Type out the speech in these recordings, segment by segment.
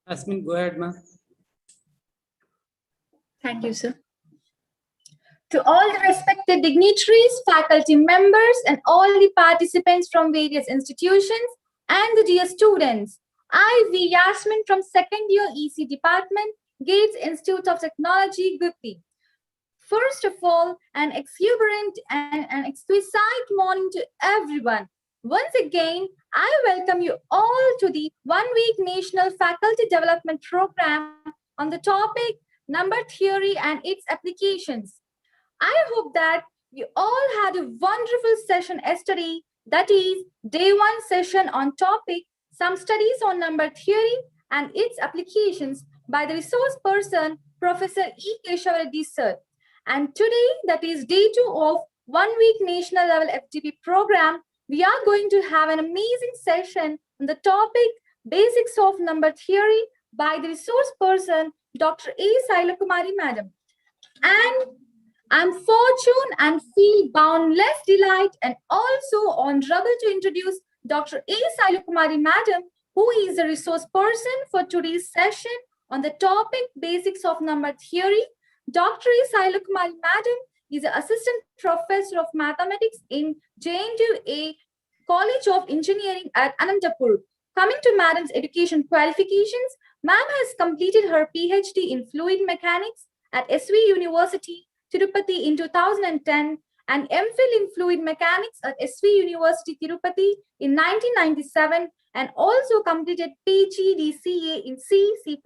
Asmin, go ahead, ma'am. Thank you, sir. To all the respected dignitaries, faculty members, and all the participants from various institutions, and the dear students, I, V. Yasmin from second year EC Department, Gates Institute of Technology, Guppy. First of all, an exuberant and an exquisite morning to everyone. Once again, I welcome you all to the one-week National Faculty Development Program on the topic Number Theory and its Applications. I hope that you all had a wonderful session yesterday, that is, day one session on topic Some Studies on Number Theory and its Applications by the resource person, Professor E. Keshav Reddy sir. And today, that is day 2 of one-week national level FDP program, we are going to have an amazing session on the topic Basics of Number Theory by the resource person, Dr. A.Saila Kumari madam. And I'm fortunate and feel boundless delight and also honorable to introduce Dr. A.Saila Kumari madam, who is the resource person for today's session on the topic Basics of Number Theory. Dr. A.Saila Kumari madam is an assistant professor of mathematics in JNTUA College of Engineering at Anantapuramu. Coming to madam's education qualifications, ma'am has completed her PhD in fluid mechanics at SV University, Tirupati in 2010 and MPhil in fluid mechanics at SV University, Tirupati in 1997 and also completed PGDCA in C, C++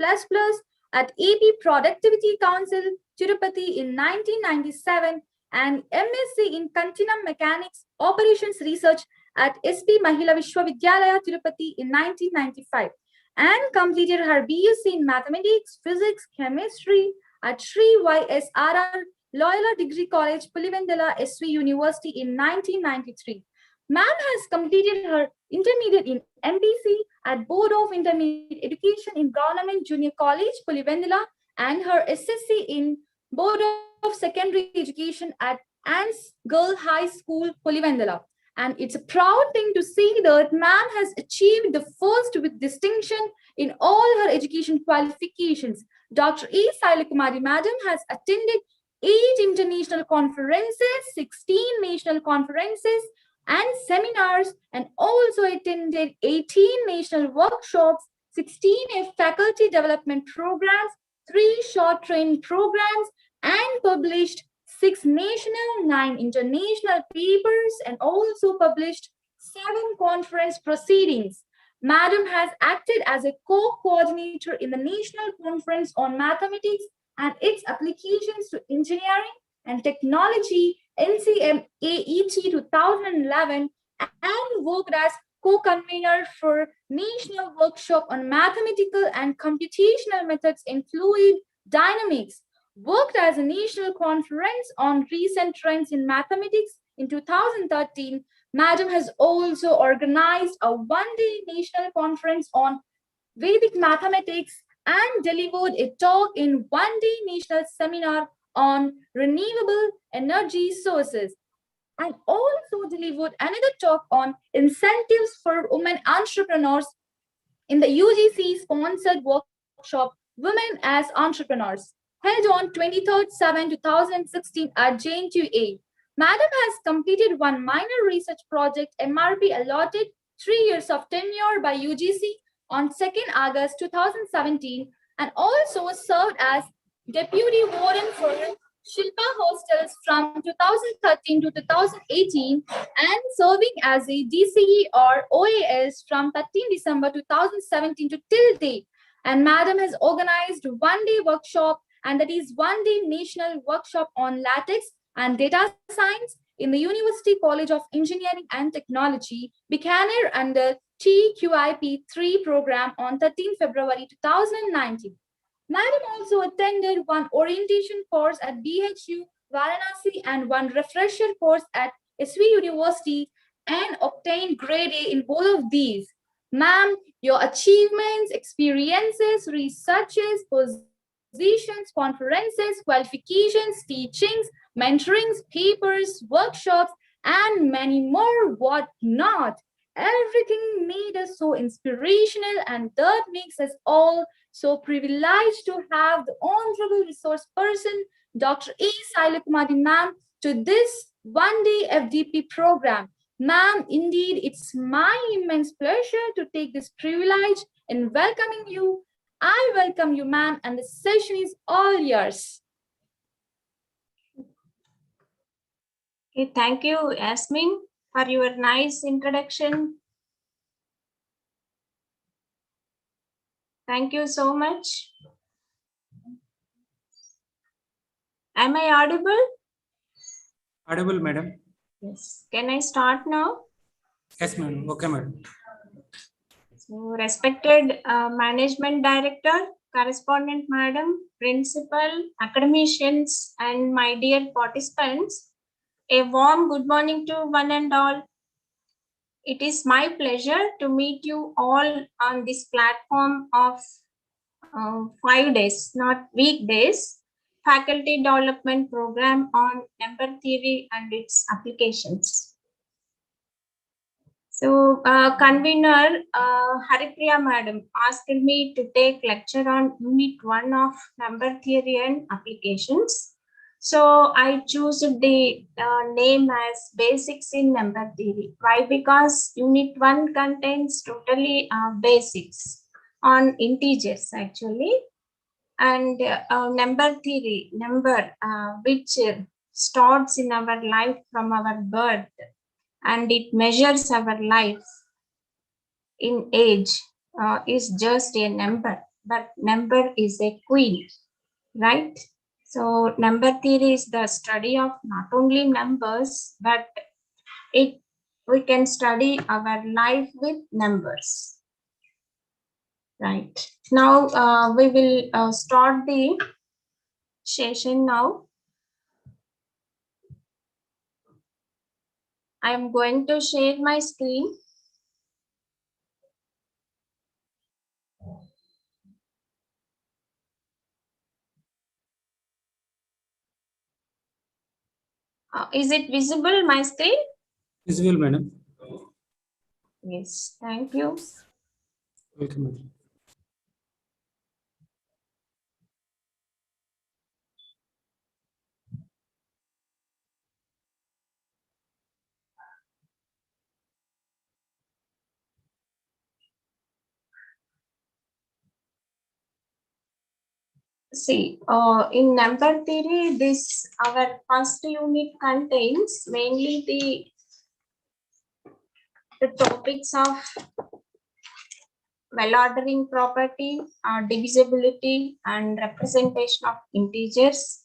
at AP Productivity Council, Tirupati in 1997 and MSc in Continuum Mechanics Operations Research at SP Mahila Vishwavidyalaya, Tirupati in 1995 and completed her BSc in Mathematics, Physics, Chemistry at Sri YSRR Loyola Degree College, Pulivendala, SV University in 1993. Ma'am has completed her intermediate in MPC at Board of Intermediate Education in Government Junior College, Pulivendala, and her SSC in Board of Secondary Education at Anne's Girl High School, Pulivendala. And it's a proud thing to see that ma'am has achieved the first with distinction in all her education qualifications. Dr. A.Saila Kumari madam has attended 8 international conferences, 16 national conferences and seminars, and also attended 18 national workshops, 16 faculty development programs, 3 short training programs, and published 6 national, 9 international papers, and also published 7 conference proceedings. Madam has acted as a co-coordinator in the National Conference on Mathematics and its applications to engineering and technology, NCMAET 2011, and worked as co-convener for National Workshop on Mathematical and Computational Methods in Fluid Dynamics, worked as a National Conference on Recent Trends in Mathematics in 2013. Madam has also organized a one-day national conference on Vedic mathematics and delivered a talk in one-day national seminar on renewable energy sources, and also delivered another talk on incentives for women entrepreneurs in the UGC-sponsored workshop Women as Entrepreneurs, held on 23rd/7/2016 at JNTUA. Madam has completed one minor research project, MRP allotted 3 years of tenure by UGC on 2nd August 2017, and also served as Deputy Warden for Shilpa Hostels from 2013 to 2018 and serving as a DCE or OAS from 13 December 2017 to till date. And Madam has organized one-day workshop, and that is one-day national workshop on latex and data science in the University College of Engineering and Technology, Bikaner under TQIP 3 program on 13 February 2019. Madam also attended one orientation course at BHU Varanasi and one refresher course at SV University and obtained grade A in both of these. Ma'am, your achievements, experiences, researches, positions, conferences, qualifications, teachings, mentorings, papers, workshops, and many more whatnot. Everything made us so inspirational, and that makes us all so privileged to have the honorable resource person, Dr. A.Saila ma'am, to this one-day FDP program. Ma'am, indeed, it's my immense pleasure to take this privilege in welcoming you. I welcome you, ma'am, and the session is all yours. Okay, thank you, Yasmin, for your nice introduction. Thank you so much. Am I audible? Audible, madam. Yes. Can I start now? Yes, madam. Okay, madam. So, respected management director, correspondent madam, principal, academicians, and my dear participants, a warm good morning to one and all. It is my pleasure to meet you all on this platform of 5 days, not weekdays, faculty development program on number theory and its applications. So, convener Haripriya madam asked me to take lecture on unit 1 of number theory and applications. So, I choose the name as basics in number theory. Why? Because unit 1 contains totally basics on integers actually, and number theory, which starts in our life from our birth, and it measures our life in age, is just a number, but number is a queen, right? So number theory is the study of not only numbers, but we can study our life with numbers, right? Now we will start the session now. I am going to share my screen. Is it visible, my screen? Visible, madam. Yes, thank you. Welcome, madam. See, in number theory, this our first unit contains mainly the topics of well-ordering property, divisibility, and representation of integers,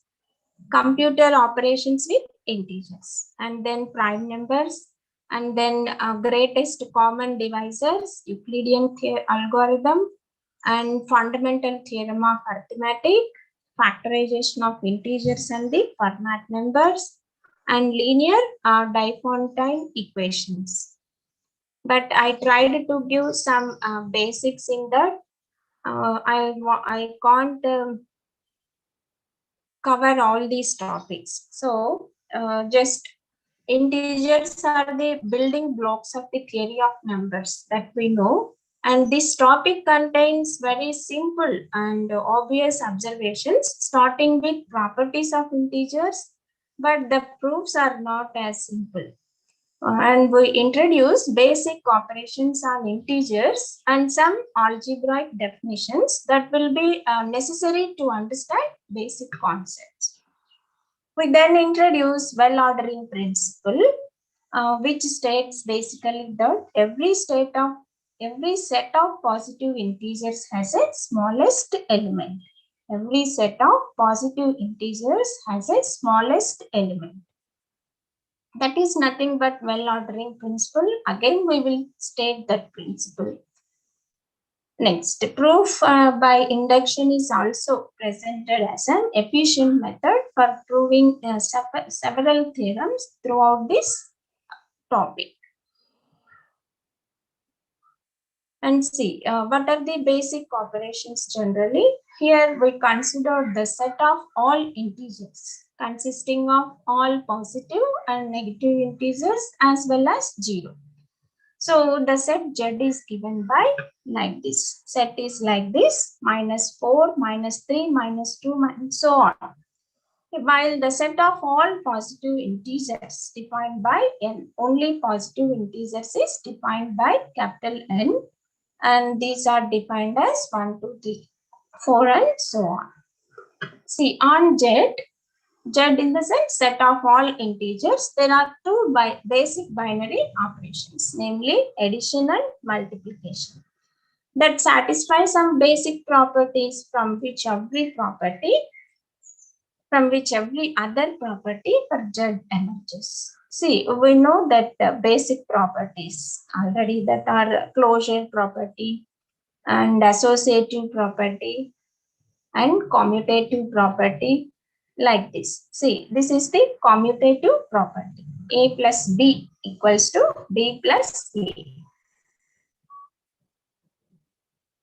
computer operations with integers, and then prime numbers, and then greatest common divisors, Euclidean algorithm, and fundamental theorem of arithmetic, factorization of integers and the format numbers, and linear Diophantine equations. But I tried to give some basics in that. I can't cover all these topics. So just integers are the building blocks of the theory of numbers that we know. And this topic contains very simple and obvious observations, starting with properties of integers, but the proofs are not as simple. And we introduce basic operations on integers and some algebraic definitions that will be necessary to understand basic concepts. We then introduce well-ordering principle, which states basically that every set of positive integers has a smallest element. Every set of positive integers has a smallest element. That is nothing but well ordering principle. Again, we will state that principle. Next, proof by induction is also presented as an efficient method for proving several theorems throughout this topic. And see, what are the basic operations generally? Here we consider the set of all integers consisting of all positive and negative integers as well as 0. So the set Z is given by like this. Set is like this, -4, -3, -2, and so on. While the set of all positive integers defined by n, only positive integers is defined by capital N, and these are defined as 1, 2, 3, 4, and so on. See, on Z in the set of all integers, there are two basic binary operations, namely addition and multiplication, that satisfy some basic properties from which every other property for Z emerges. See, we know that the basic properties already, that are closure property and associative property and commutative property, like this. See, this is the commutative property. A plus B equals to B plus A.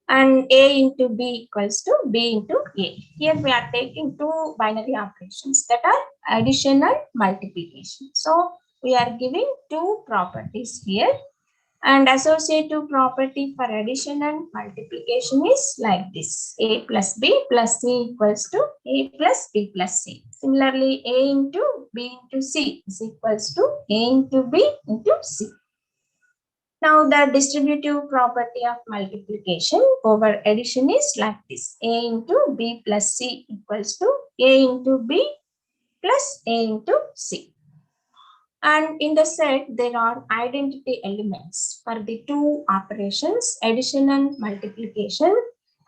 And A into B equals to B into A. Here we are taking two binary operations, that are addition and multiplication. So we are giving two properties here. And associative property for addition and multiplication is like this. A plus B plus C equals to A plus B plus C. Similarly, A into B into C is equals to A into B into C. Now the distributive property of multiplication over addition is like this. A into B plus C equals to A into B plus A into C. And in the set, there are identity elements for the two operations, addition and multiplication.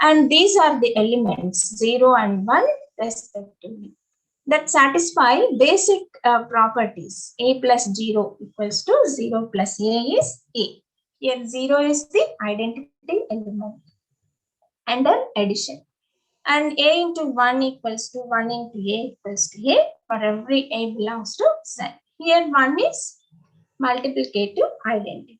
And these are the elements 0 and 1 respectively, that satisfy basic properties. A plus 0 equals to 0 plus A is A. Here 0 is the identity element under addition. And A into 1 equals to 1 into A equals to A for every A belongs to Z. Here 1 is multiplicative identity.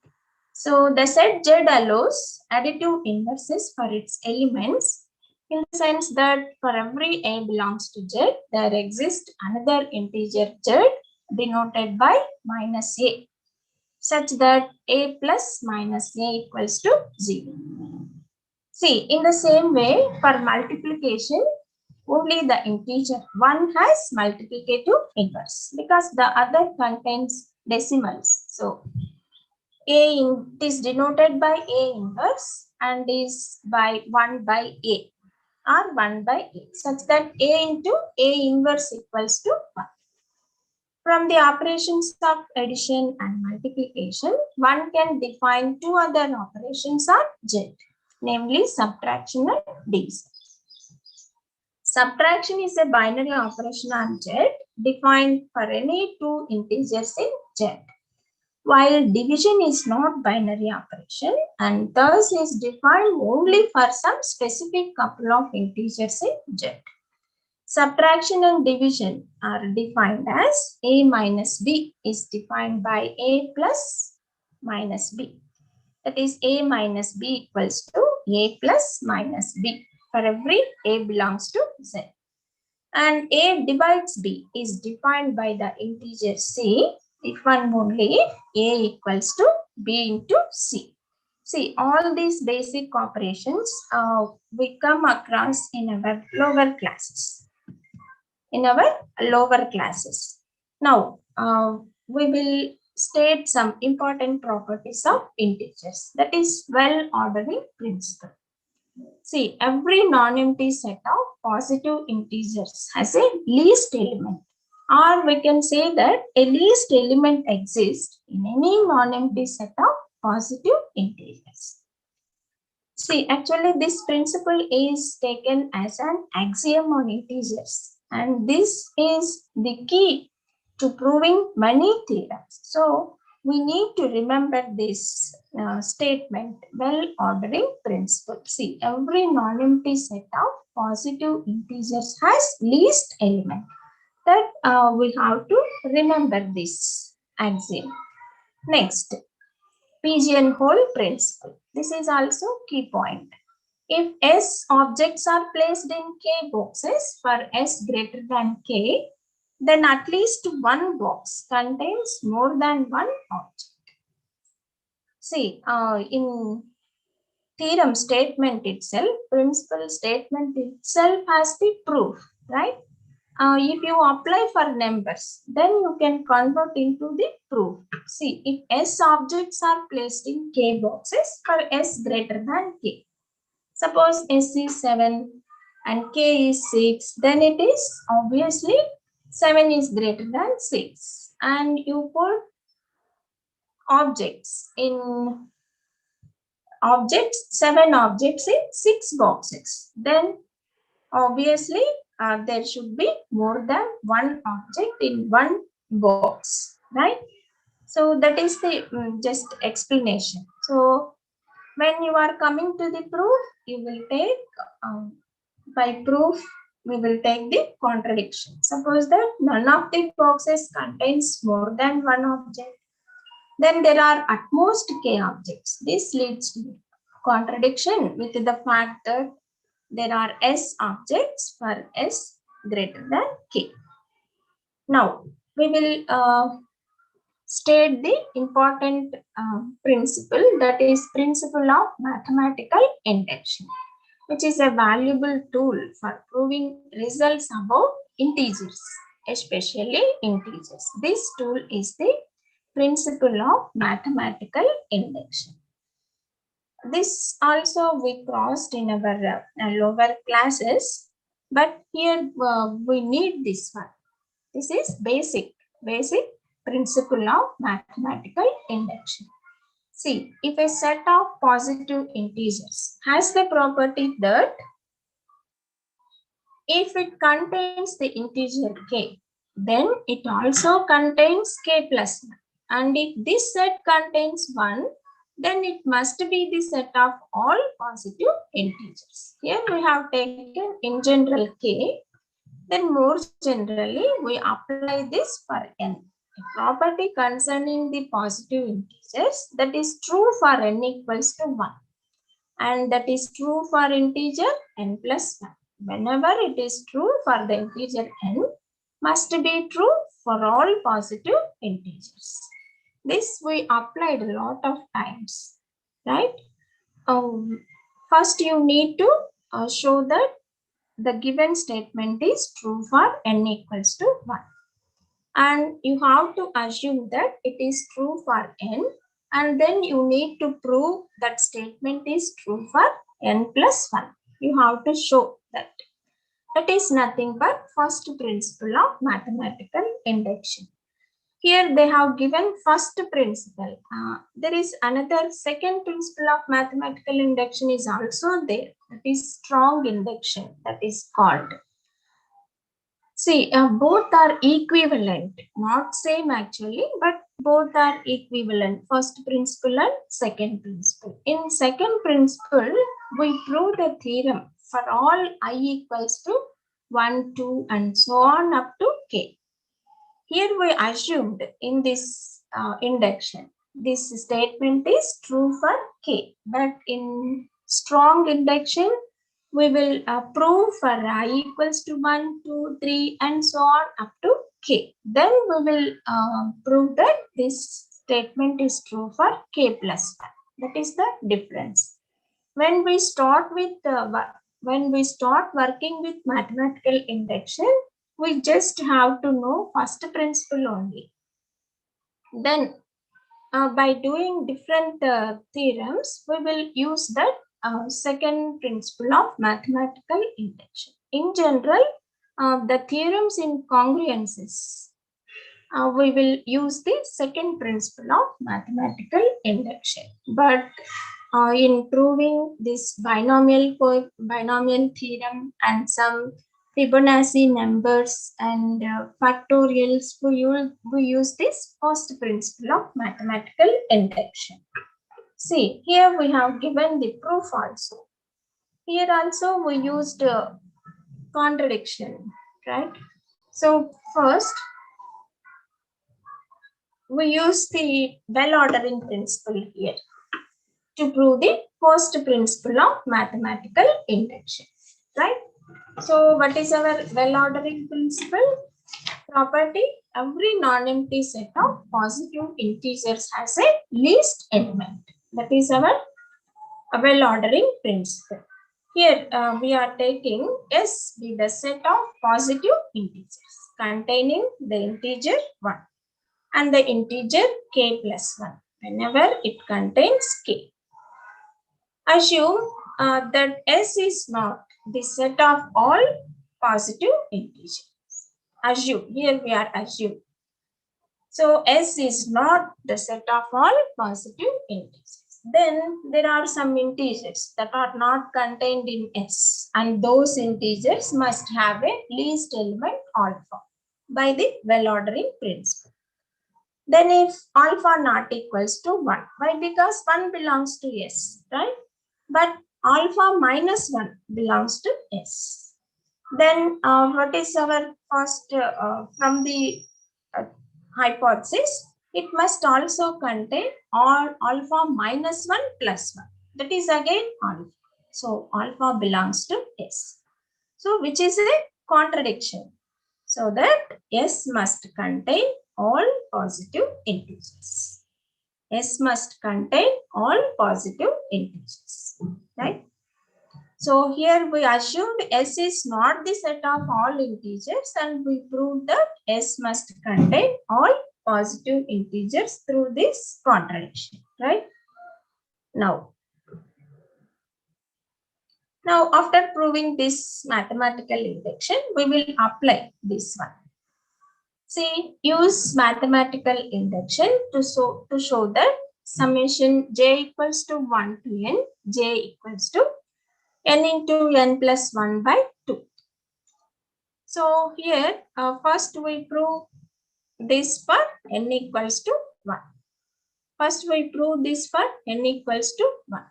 So the set Z allows additive inverses for its elements, in the sense that for every A belongs to Z, there exists another integer Z denoted by minus A, such that A plus minus A equals to 0. See, in the same way, for multiplication, only the integer 1 has multiplicative inverse because the other contains decimals. So it is denoted by A inverse and is by 1 by A or 1 by A, such that A into A inverse equals to 1. From the operations of addition and multiplication, one can define two other operations on Z, namely subtraction and division. Subtraction is a binary operation on Z defined for any two integers in Z, while division is not binary operation and thus is defined only for some specific couple of integers in Z. Subtraction and division are defined as A minus B is defined by A plus minus B. That is, A minus B equals to A plus minus B for every A belongs to Z. And A divides B is defined by the integer C if and only if A equals to B into C. See, all these basic operations we come across in our lower classes. Now, we will state some important properties of integers, that is well ordering principle. See, every non-empty set of positive integers has a least element, or we can say that a least element exists in any non-empty set of positive integers. See, actually this principle is taken as an axiom on integers, and this is the key to proving many theorems. So we need to remember this statement, well-ordering principle. See, every non-empty set of positive integers has least element. That we have to remember this axiom. Next, pigeonhole principle. This is also key point. If S objects are placed in K boxes for S greater than K, then at least one box contains more than one object. See, in theorem statement itself, principal statement itself has the proof, right? If you apply for numbers, then you can convert into the proof. See, if S objects are placed in K boxes for S greater than K, suppose S is 7 and K is 6, then it is obviously 7 is greater than 6. And you put seven objects in 6 boxes. Then obviously there should be more than one object in one box, right? So that is the just explanation. So when you are coming to the proof, you will take by proof we will take the contradiction. Suppose that none of the boxes contains more than one object, then there are at most K objects. This leads to contradiction with the fact that there are S objects for S greater than K. Now we will state the important principle, that is principle of mathematical induction, which is a valuable tool for proving results about integers, especially integers. This tool is the principle of mathematical induction. This also we crossed in our lower classes, but here we need this one. This is basic principle of mathematical induction. See, if a set of positive integers has the property that if it contains the integer k, then it also contains k plus 1. And if this set contains 1, then it must be the set of all positive integers. Here we have taken in general k, then more generally we apply this for n. A property concerning the positive integers that is true for n equals to 1, and that is true for integer n plus 1. Whenever it is true for the integer n, must be true for all positive integers. This we applied a lot of times, right? First you need to show that the given statement is true for n equals to 1. And you have to assume that it is true for n, and then you need to prove that statement is true for n plus 1. You have to show that. That is nothing but first principle of mathematical induction. Here they have given first principle. There is another second principle of mathematical induction is also there. That is strong induction, that is called. See, both are equivalent, not same actually, but both are equivalent, first principle and second principle. In second principle, we prove the theorem for all I equals to 1, 2 and so on up to k. Here we assumed in this induction, this statement is true for k, but in strong induction, we will prove for I equals to 1, 2, 3 and so on up to k. Then we will prove that this statement is true for k plus 1. That is the difference. When we start working with mathematical induction, we just have to know first principle only. Then by doing different theorems, we will use that second principle of mathematical induction. In general, the theorems in congruences, we will use the second principle of mathematical induction. But in proving this binomial theorem and some Fibonacci numbers and factorials, we use this first principle of mathematical induction. See, here we have given the proof also. Here also we used contradiction, right? So first, we use the well-ordering principle here to prove the first principle of mathematical induction, right? So what is our well-ordering principle? Property: every non-empty set of positive integers has a least element. That is our well-ordering principle. Here we are taking S be the set of positive integers containing the integer 1 and the integer k plus 1 whenever it contains k. Assume that S is not the set of all positive integers. Assume, here we are assume. So S is not the set of all positive integers. Then there are some integers that are not contained in S, and those integers must have a least element alpha by the well-ordering principle. Then if alpha not equals to 1, why? Because 1 belongs to S, right? But alpha minus 1 belongs to S. Then what is our first, from the hypothesis, it must also contain alpha minus 1 plus 1. That is again alpha. So alpha belongs to S. So which is a contradiction. So that S must contain all positive integers. S must contain all positive integers, right? So here we assumed S is not the set of all integers, and we proved that S must contain all positive integers through this contradiction, right? Now after proving this mathematical induction, we will apply this one. See, use mathematical induction to show that summation j equals to 1 to n, j equals to n into n plus 1 by 2. So here first we prove this for n equals to 1. First we prove this for n equals to 1.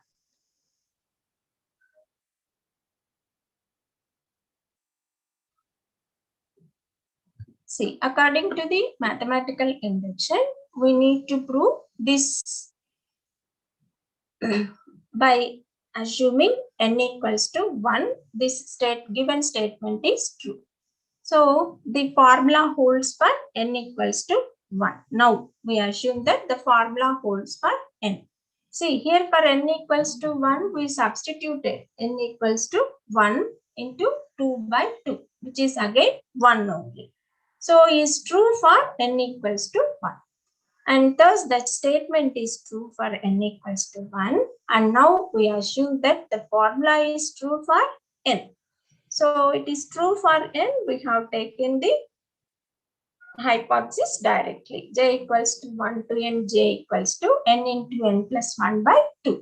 See, according to the mathematical induction, we need to prove this by assuming n equals to 1. This given statement is true. So the formula holds for n equals to 1. Now we assume that the formula holds for n. See, here for n equals to 1, we substituted n equals to 1 into 2 by 2, which is again 1 only. So is true for n equals to 1. And thus that statement is true for n equals to 1. And now we assume that the formula is true for n. So it is true for n. We have taken the hypothesis directly. J equals to 1 to n, j equals to n into n plus 1 by 2.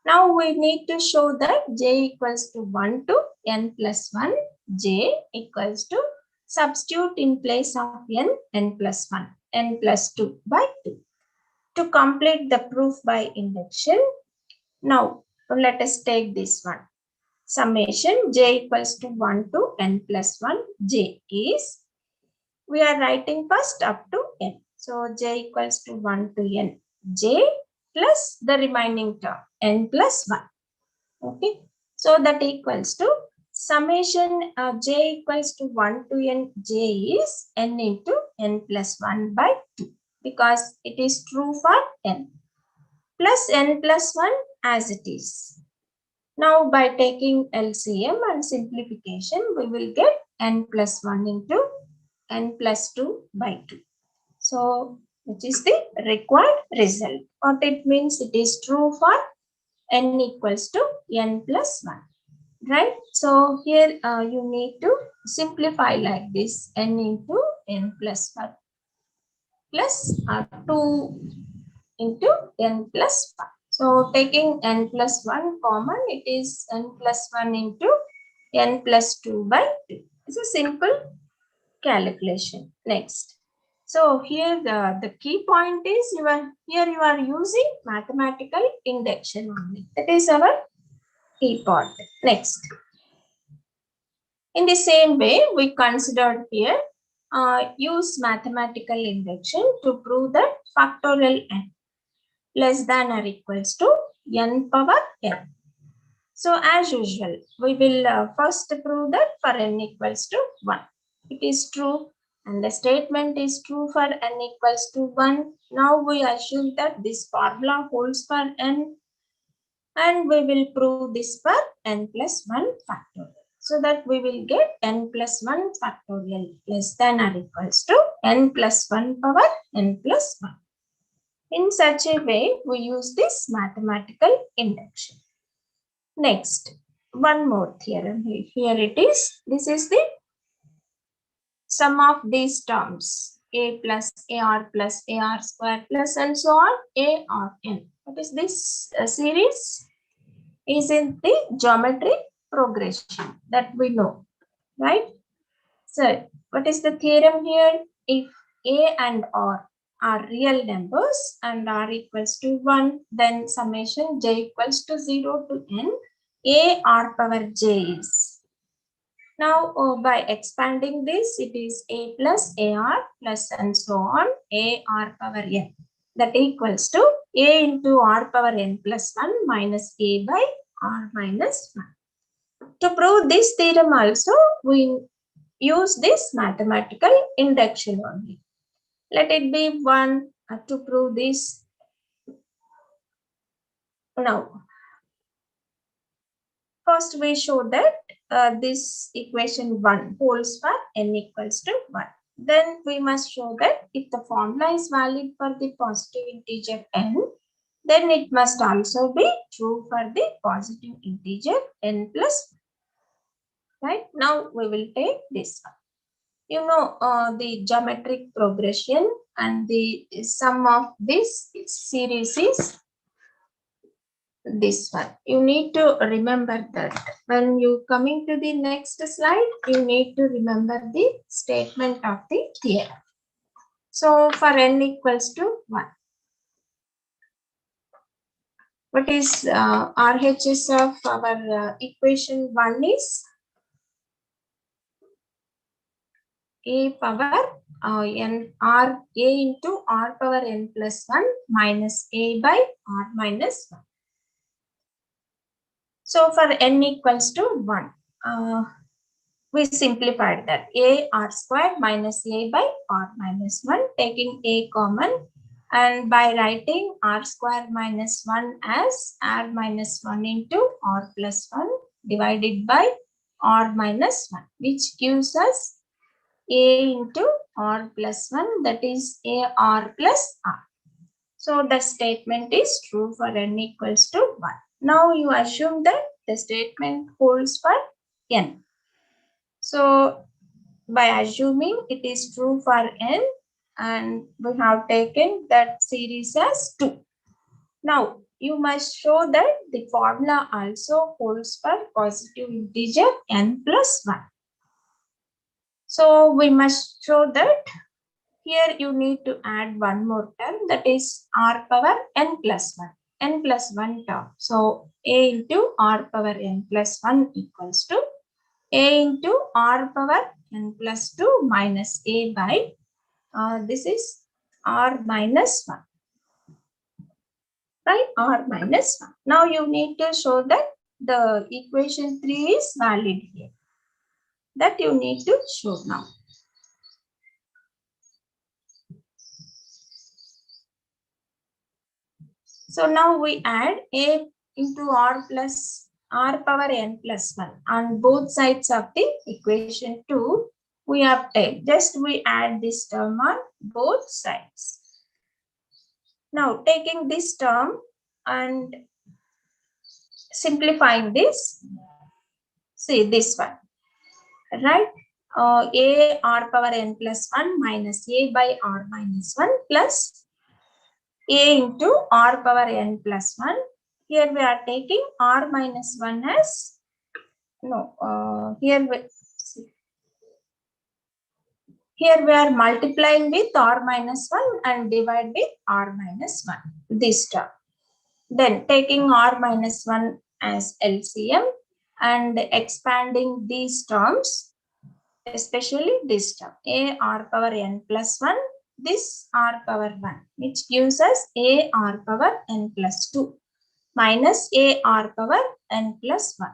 Now we need to show that j equals to 1 to n plus 1, j equals to substitute in place of n plus 1, n plus 2 by 2. To complete the proof by induction, now let us take this one. Summation j equals to 1 to n plus 1, j is, we are writing first up to n. So j equals to 1 to n, j plus the remaining term, n plus 1. Okay, so that equals to summation j equals to 1 to n, j is n into n plus 1 by 2, because it is true for n, plus n plus 1 as it is. Now by taking LCM and simplification, we will get n plus 1 into n plus 2 by 2. So which is the required result. What it means, it is true for n equals to n plus 1. Right? So here you need to simplify like this, n into n plus 1 plus 2 into n plus 1. So taking n plus 1 common, it is n plus 1 into n plus 2 by 2. It's a simple calculation. Next. So here the key point is you are using mathematical induction only. That is our key point. Next. In the same way, we considered here use mathematical induction to prove that factorial n less than or equals to n power n. So as usual, we will first prove that for n equals to 1. It is true and the statement is true for n equals to 1. Now we assume that this formula holds for n and we will prove this for n plus 1 factorial. So that we will get n plus 1 factorial less than or equals to n plus 1 power n plus 1. In such a way, we use this mathematical induction. Next, one more theorem. Here it is. This is the sum of these terms. A plus AR plus AR square plus and so on. A or N. What is this series? Is in the geometric progression that we know, right? So, what is the theorem here? If A and R are real numbers and R equals to 1, then summation J equals to 0 to N, A R power J is. Now, by expanding this, it is A plus AR plus and so on, A R power N. That equals to A into R power N plus 1 minus A by R minus 1. To prove this theorem also, we use this mathematical induction only. Let it be 1 to prove this. Now, first we show that this equation 1 holds for n equals to 1. Then we must show that if the formula is valid for the positive integer n, then it must also be true for the positive integer n plus 1. Right? Now we will take this one. You know the geometric progression and the sum of this series is this one. You need to remember that. When you coming to the next slide, you need to remember the statement of the theorem. So for n equals to 1. What is RHS of our equation 1 is A power n r A into R power n plus 1 minus A by R minus 1. So for n equals to 1, we simplified that A R square minus A by R minus 1, taking A common, and by writing R square minus 1 as R minus 1 into R plus 1 divided by R minus 1, which gives us A into R plus 1, that is A R plus R. So the statement is true for n equals to 1. Now you assume that the statement holds for n. So by assuming it is true for n, and we have taken that series as 2. Now you must show that the formula also holds for positive integer n plus 1. So we must show that here you need to add one more term, that is R power n plus 1. N plus 1 term. So A into R power n plus 1 equals to A into R power n plus 2 minus A by this is R minus 1. Right? R minus 1. Now you need to show that the equation 3 is valid here. That you need to show now. So now we add A into R plus R power n plus 1 on both sides of the equation 2. We have taken, just we add this term on both sides. Now taking this term and simplifying this, see this one, right? A R power n plus 1 minus A by R minus 1 plus A into R power n plus 1. Here we are taking R minus 1 as, no, here we, see, Here we are multiplying with r minus 1 and divide with r minus 1, this term. Then taking r minus 1 as LCM and expanding these terms, especially this term, a r power n plus 1, this r power 1, which gives us a r power n plus 2 minus a r power n plus 1.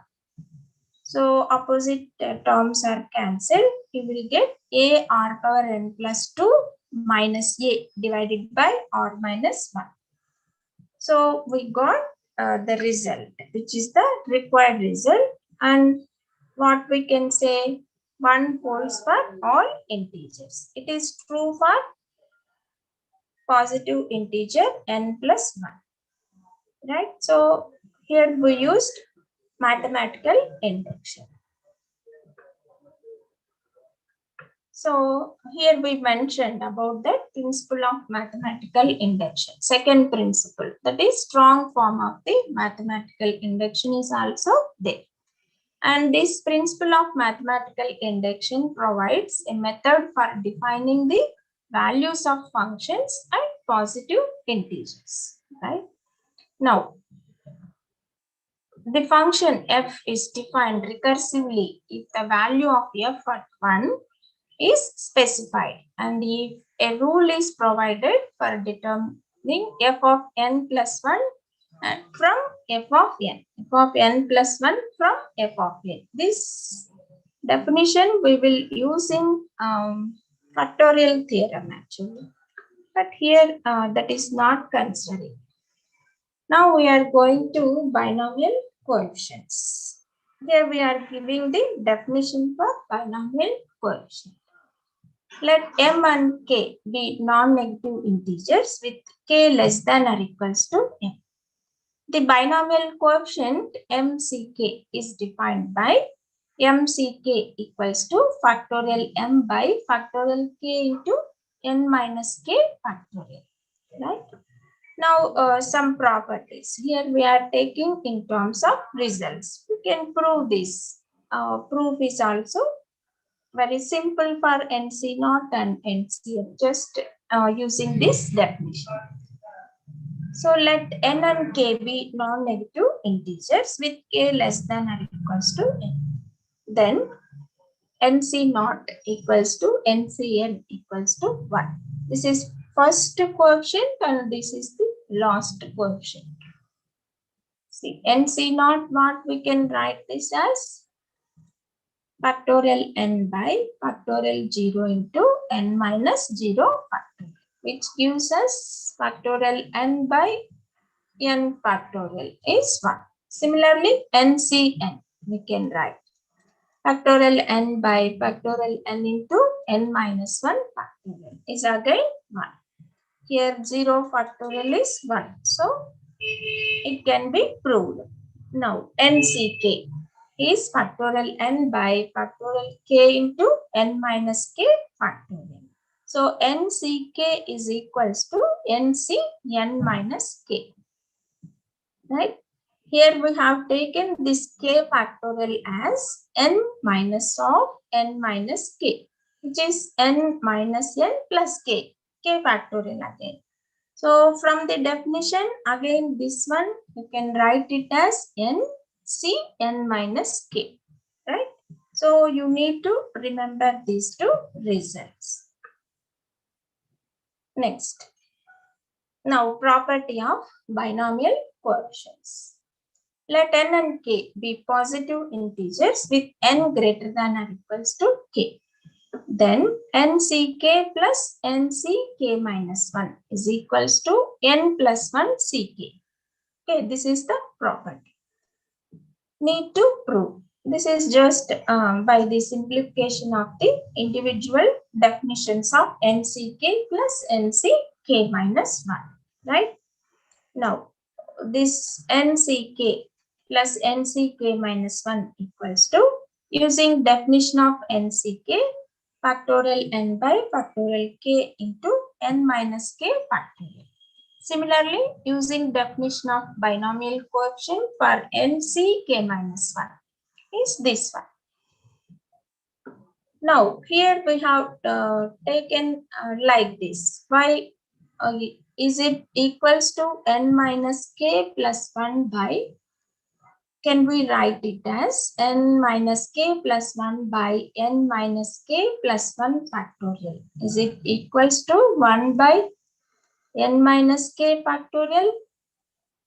So opposite terms are cancelled. You will get a r power n plus 2 minus a divided by r minus 1. So we got the result, which is the required result. And what we can say, 1 holds for all integers. It is true for positive integer n plus 1. Right? So here we used mathematical induction. So here we mentioned about the principle of mathematical induction. Second principle, that is strong form of the mathematical induction, is also there. And this principle of mathematical induction provides a method for defining the values of functions and positive integers. Right? Now, the function f is defined recursively if the value of f at 1 is specified, and if a rule is provided for determining f of n plus 1 from f of n plus 1 from f of n. This definition we will use in factorial theorem actually, but here that is not considered. Now we are going to binomial coefficients. Here we are giving the definition for binomial coefficient. Let m and k be non-negative integers with k less than or equals to m. The binomial coefficient mck is defined by mck equals to factorial m by factorial k into n minus k factorial. Right? Now some properties. Here we are taking in terms of results. We can prove this. Proof is also very simple for NC0 and NCM, just using this definition. So let n and k be non-negative integers with k less than or equals to n. Then NC0 equals to NCN equals to 1. This is first coefficient and this is the last coefficient. See, NC0, what we can write this as factorial n by factorial 0 into n minus 0 factorial, which gives us factorial n by n factorial is 1. Similarly, NCN we can write factorial n by factorial n into n minus 1 factorial is again 1. Here 0 factorial is 1. So it can be proved. Now NCK is factorial n by factorial k into n minus k factorial. So NCK is equals to NCN minus k. Right? Here we have taken this k factorial as n minus of n minus k, which is n minus n plus k factorial again. So from the definition, again this one you can write it as n c n minus k, right? So you need to remember these two results. Next. Now property of binomial coefficients. Let n and k be positive integers with n greater than or equals to k. Then nck plus nck minus 1 is equals to n plus 1 ck. Okay, this is the property. Need to prove. This is just by the simplification of the individual definitions of nck plus nck minus 1. Right? Now, this nck plus nck minus 1 equals to, using definition of nck, factorial n by factorial k into n minus k factorial. Similarly, using definition of binomial coefficient for nck minus 1 is this one. Now here we have taken like this. Why is it equals to n minus k plus 1 by, can we write it as n minus k plus 1 by n minus k plus 1 factorial? Is it equals to 1 by n minus k factorial?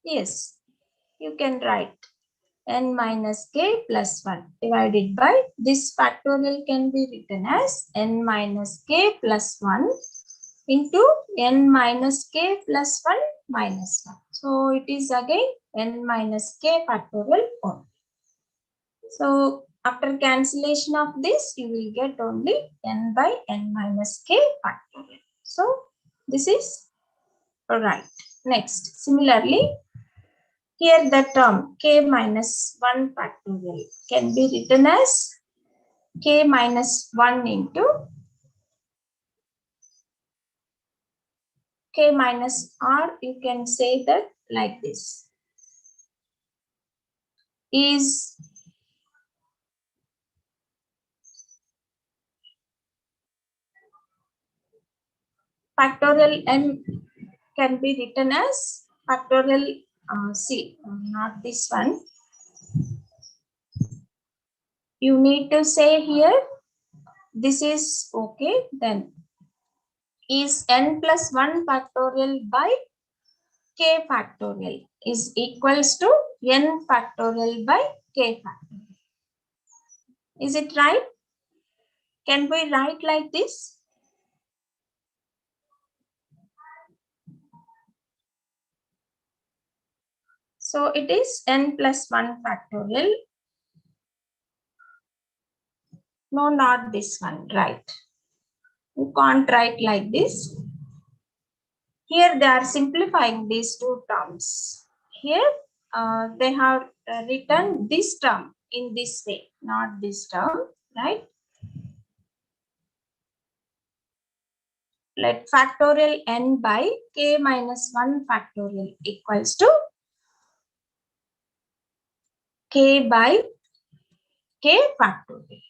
Yes, you can write n minus k plus 1 divided by, this factorial can be written as n minus k plus 1 into n minus k plus 1 minus 1. So it is again n minus k factorial only. So after cancellation of this, you will get only n by n minus k factorial. So this is right. Next, similarly, here the term k minus 1 factorial can be written as k minus 1 into k minus r. You can say that like this. Is factorial n can be written as factorial not this one. You need to say here, this is okay, then is n plus 1 factorial by k factorial is equals to n factorial by k factorial. Is it right? Can we write like this? So it is n plus 1 factorial. No, not this one, right? You can't write like this. Here they are simplifying these two terms. Here they have written this term in this way, not this term, right? Let factorial n by k minus 1 factorial equals to k by k factorial.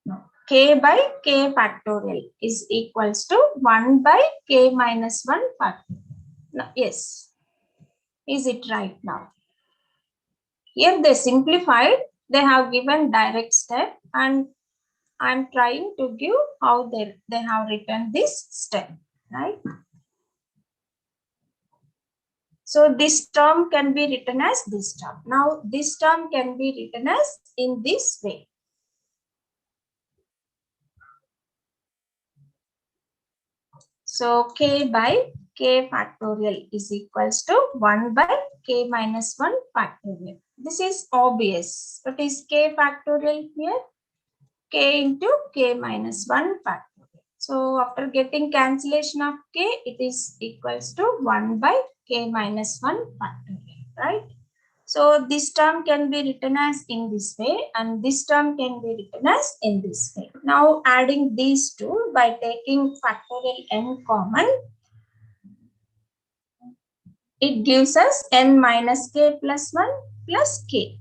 No, k by k factorial is equals to 1 by k minus 1 factorial. No, yes. Is it right now? Here they simplified, they have given direct step, and I'm trying to give how they have written this step, right? So this term can be written as this term. Now this term can be written as in this way. So k by k factorial is equals to 1 by k minus 1 factorial. This is obvious. What is k factorial here? K into k minus 1 factorial. So after getting cancellation of k, it is equals to 1 by k minus 1 factorial, right? So this term can be written as in this way, and this term can be written as in this way. Now adding these two by taking factorial n common, it gives us n minus k plus 1 plus k.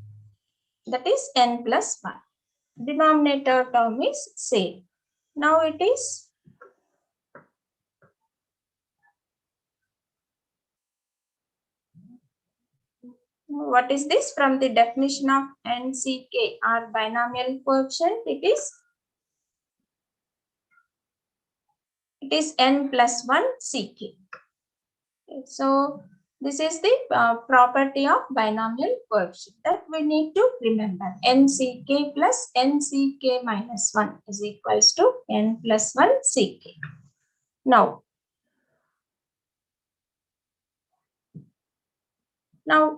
That is n plus 1. Denominator term is same. Now it is what is this? From the definition of NCK or binomial coefficient, it is n plus 1 CK. Okay, so this is the property of binomial coefficient that we need to remember. NCK plus NCK minus 1 is equals to n plus 1 CK. Now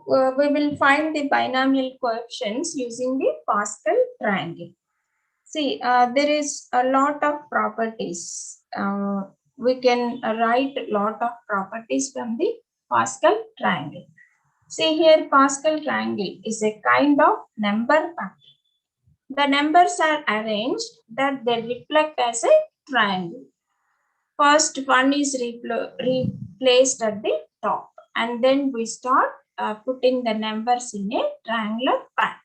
we will find the binomial coefficients using the Pascal triangle. See, there is a lot of properties. We can write a lot of properties from the Pascal triangle. See here, Pascal triangle is a kind of number pattern. The numbers are arranged that they reflect as a triangle. First one is replaced at the top, and then we start putting the numbers in a triangular pattern.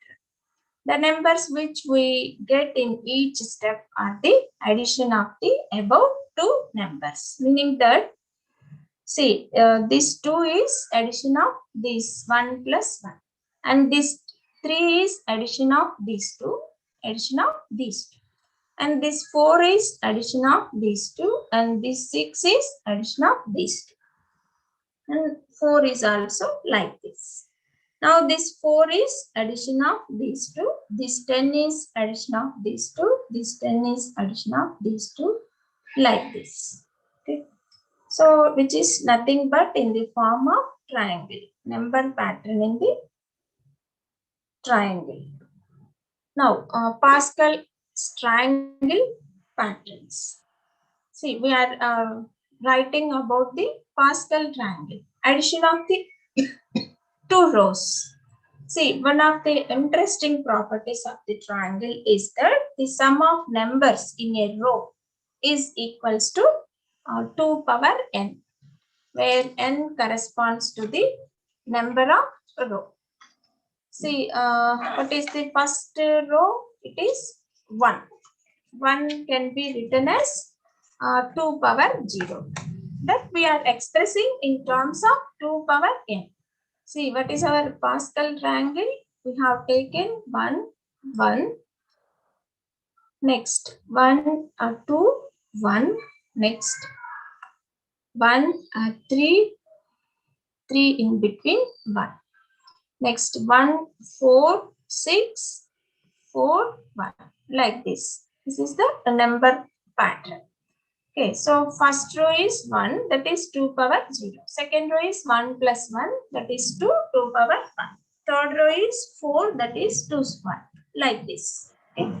The numbers which we get in each step are the addition of the above two numbers, meaning that, see, this 2 is addition of this 1 plus 1, and this 3 is addition of these two, addition of these two, and this 4 is addition of these two, and this 6 is addition of these two, and 4 is also like this. Now this 4 is addition of these two, this 10 is addition of these two, this 10 is addition of these two, like this. Okay. So which is nothing but in the form of triangle, number pattern in the triangle. Now Pascal triangle patterns. See, we are writing about the Pascal triangle, addition of the two rows. See, one of the interesting properties of the triangle is that the sum of numbers in a row is equals to 2 power n, where n corresponds to the number of row. See, what is the first row? It is 1. 1 can be written as 2 power 0. That we are expressing in terms of 2 power n. See, what is our Pascal triangle? We have taken 1, 1, next 1, 2, 1, next 1, 3, 3 in between 1. Next 1, 4, 6, 4, 1, like this. This is the number pattern. Okay, so first row is 1, that is 2 power 0. Second row is 1 plus 1, that is 2, 2 power 1. Third row is 4, that is 2 square, like this. Okay.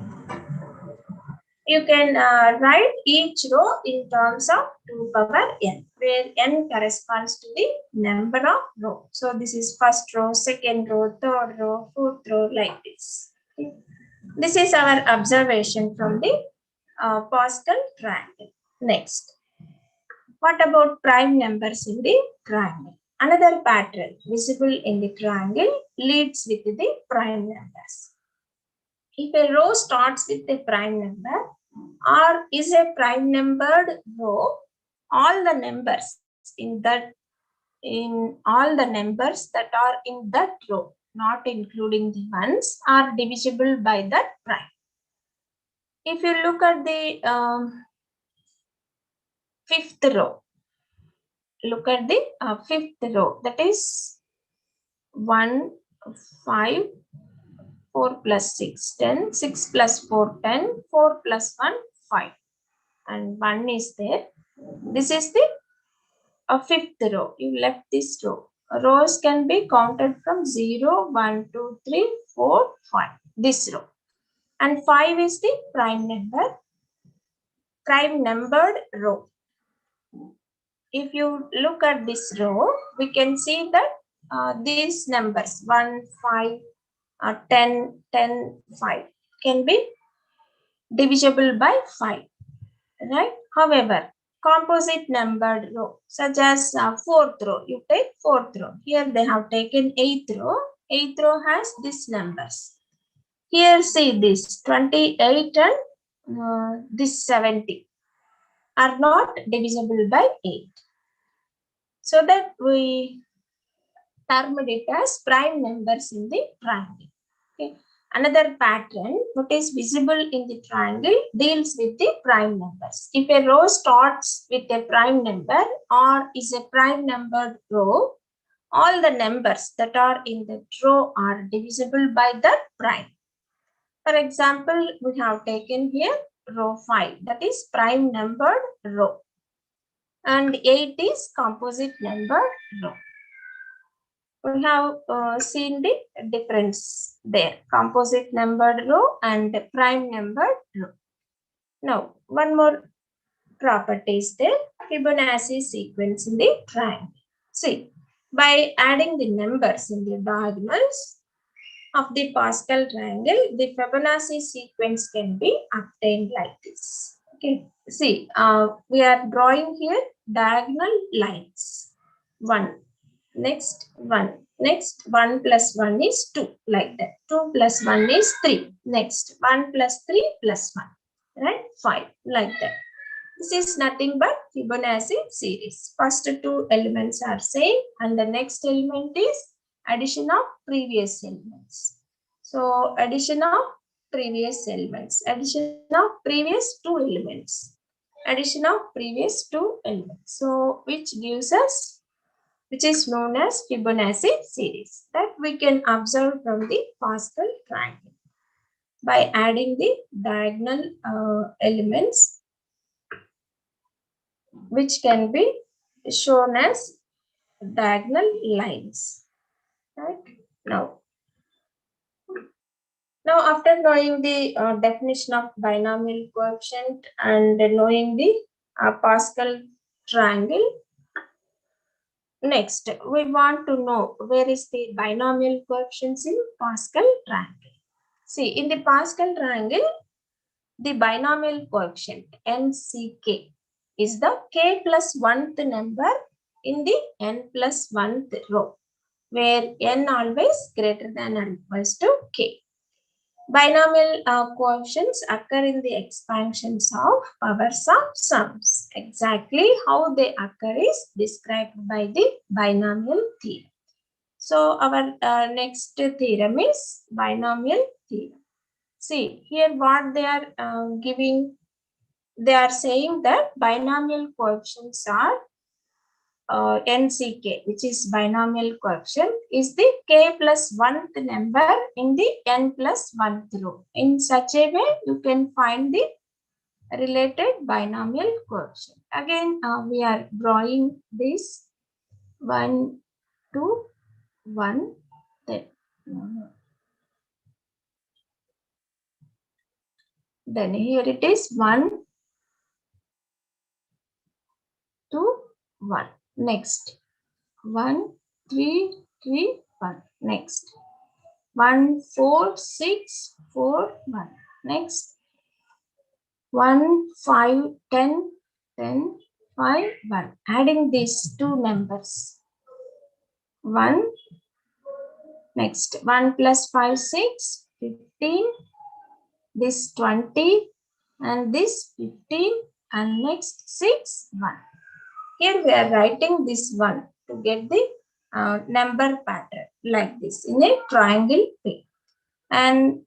You can write each row in terms of 2 power n, where n corresponds to the number of row. So this is first row, second row, third row, fourth row, like this. Okay. This is our observation from the Pascal triangle. Next, what about prime numbers in the triangle? Another pattern visible in the triangle leads with the prime numbers. If a row starts with a prime number or is a prime numbered row, all the numbers that are in that row, not including the ones, are divisible by that prime. If you look at the fifth row, look at the fifth row, that is 1, 5, 4 plus 6, 10, 6 plus 4, 10, 4 plus 1, 5, and 1 is there. This is the fifth row. You left this row. Rows can be counted from 0, 1, 2, 3, 4, 5. This row. And 5 is the prime number, prime numbered row. If you look at this row, we can see that these numbers 1, 5, 10, 10, 5 can be divisible by 5, right? However, composite numbered row such as fourth row, you take fourth row. Here they have taken eighth row. Eighth row has these numbers. Here see this 28 and this 70 are not divisible by 8. So that we termed it as prime numbers in the triangle. Okay. Another pattern what is visible in the triangle deals with the prime numbers. If a row starts with a prime number or is a prime numbered row, all the numbers that are in the row are divisible by the prime. For example, we have taken here row 5, that is prime numbered row, and 8 is composite numbered row. We have seen the difference there, composite numbered row and prime numbered row. Now, one more property is there, Fibonacci sequence in the triangle. See, by adding the numbers in the diagonals of the Pascal triangle, the Fibonacci sequence can be obtained like this. Okay, see, we are drawing here diagonal lines. 1, Next 1. Next 1 plus 1 is 2, like that. 2 plus 1 is 3. Next 1 plus 3 plus 1, right? 5, like that. This is nothing but Fibonacci series. First two elements are same and the next element is addition of previous elements. So addition of previous elements, addition of previous two elements, addition of previous two elements. So which gives us, which is known as Fibonacci series, that we can observe from the Pascal triangle by adding the diagonal elements, which can be shown as diagonal lines. Right? Now after knowing the definition of binomial coefficient and knowing the Pascal triangle, next we want to know where is the binomial coefficients in Pascal triangle. See, in the Pascal triangle, the binomial coefficient NCK is the k plus 1th number in the n plus 1th row, where n always greater than or equals to k. Binomial coefficients occur in the expansions of powers of sums. Exactly how they occur is described by the binomial theorem. So our next theorem is binomial theorem. See here what they are giving. They are saying that binomial coefficients are NCK, which is binomial coefficient, is the k plus 1th number in the n plus 1th row. In such a way, you can find the related binomial coefficient. Again, we are drawing this 1, 2, 1, then here it is 1, 2, 1. Next 1, 3, 3, 1. Next 1, 4, 6, 4, 1. Next 1, 5, 10, 10, 5, 1. Adding these two numbers. 1. Next 1 plus 5, 6, 15. This 20 and this 15 and next 6, 1. Here we are writing this 1 to get the number pattern like this in a triangle way. And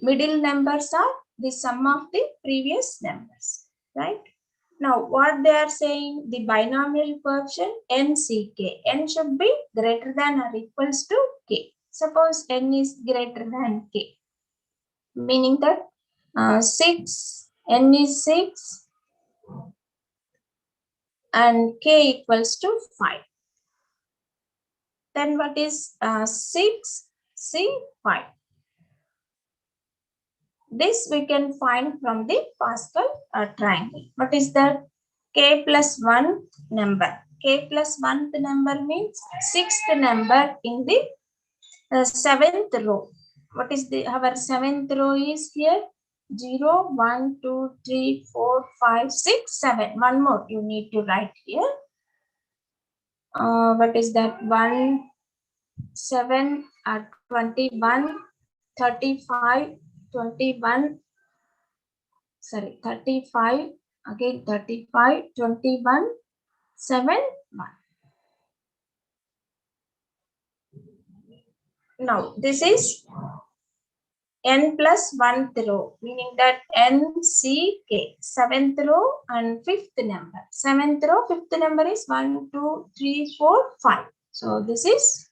middle numbers are the sum of the previous numbers, right? Now what they are saying, the binomial coefficient NCK, n should be greater than or equals to k. Suppose n is greater than k, meaning that 6, n is 6 and k equals to 5. Then what is 6, c, 5? This we can find from the Pascal triangle. What is that? K plus 1 number. K plus 1th number means 6th number in the 7th row. What is the our 7th row is here? 0, 1, 2, 3, 4, 5, 6, 7. One more you need to write here. What is that? 1, 7, 21, 35, 21, sorry, 35, again 35, 21, 7, 1. Now, this is n plus 1th row, meaning that NCK, 7th row and 5th number. 7th row, 5th number is 1, 2, 3, 4, 5. So, this is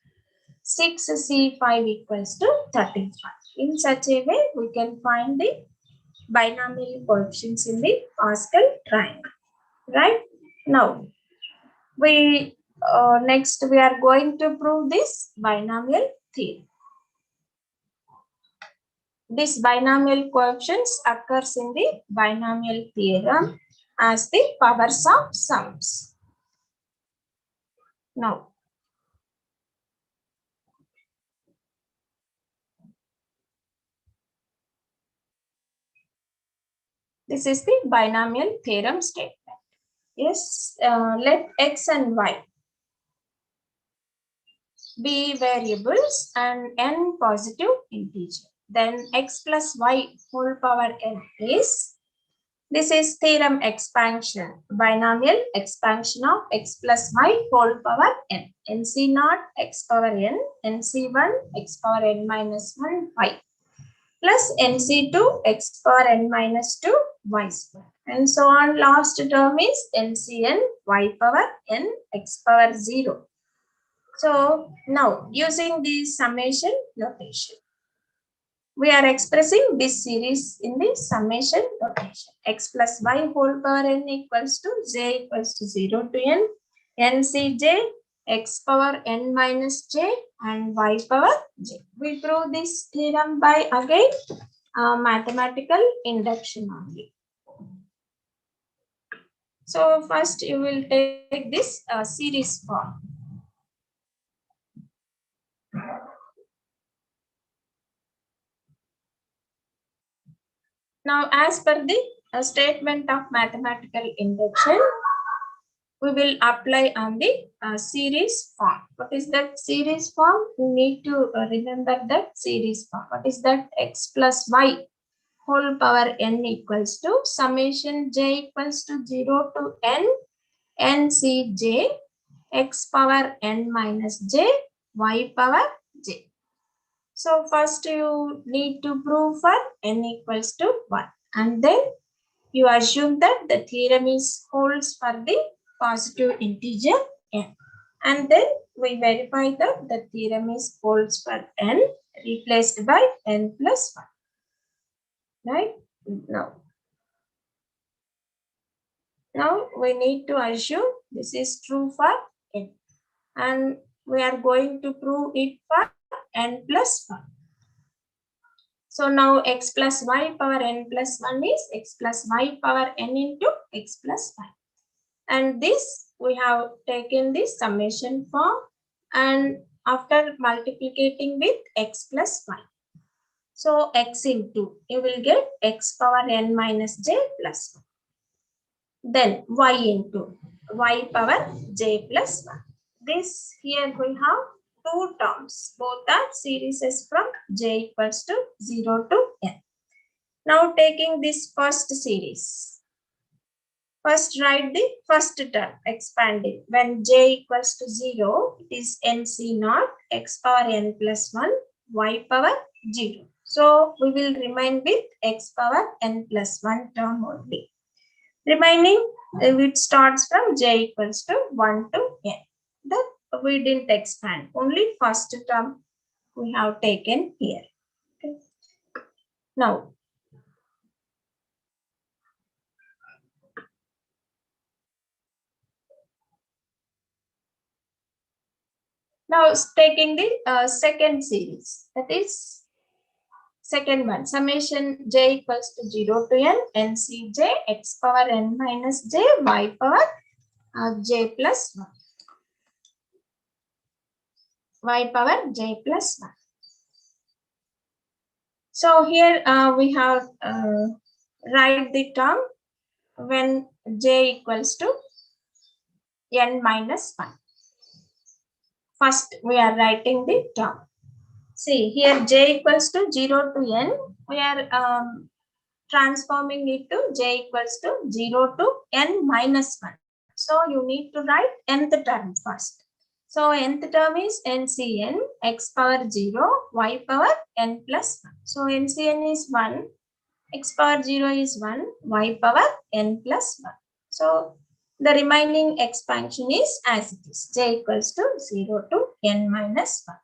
6C5 equals to 35. In such a way, we can find the binomial coefficients in the Pascal triangle. Right? Now, we next we are going to prove this binomial theorem. This binomial coefficients occurs in the binomial theorem as the powers of sums. Now, this is the binomial theorem statement. Yes, let x and y b variables and n positive integer. Then x plus y whole power n is, this is theorem expansion, binomial expansion of x plus y whole power n. nc naught x power n, nc1 x power n minus 1 y plus nc2 x power n minus 2 y square. And so on. Last term is ncn y power n x power 0. So now using the summation notation, we are expressing this series in the summation notation. X plus y whole power n equals to j equals to 0 to n, ncj x power n minus j and y power j. We prove this theorem by again mathematical induction only. So first you will take this series form. Now, as per the statement of mathematical induction, we will apply on the series form. What is that series form? You need to remember that series form. What is that? X plus y whole power n equals to summation j equals to 0 to n ncj x power n minus j y power j. So first you need to prove for n equals to 1, and then you assume that the theorem is holds for the positive integer n, and then we verify that the theorem is holds for n replaced by n plus 1, right? Now we need to assume this is true for n, and we are going to prove it for n plus 1. So now x plus y power n plus 1 is x plus y power n into x plus 5. And this we have taken this summation form, and after multiplicating with x plus y. So x into, you will get x power n minus j plus 1. Then y into y power j plus 1. This here we have two terms. Both are series from j equals to 0 to n. Now taking this first series. First write the first term expanding. When j equals to 0, it is nc naught x power n plus 1 y power 0. So we will remain with x power n plus 1 term only. Remaining, it starts from j equals to 1 to n. That we didn't expand. Only first term we have taken here. Okay. Now, taking the second series, that is second one, summation j equals to 0 to n, ncj x power n minus j y power j plus 1. Y power j plus 1. So here we have write the term when j equals to n minus 1. First we are writing the term. See here j equals to 0 to n, we are transforming it to j equals to 0 to n minus 1. So you need to write nth term first. So nth term is ncn x power 0 y power n plus 1. So ncn is 1, x power 0 is 1, y power n plus 1. So the remaining expansion is as it is, j equals to 0 to n minus 1.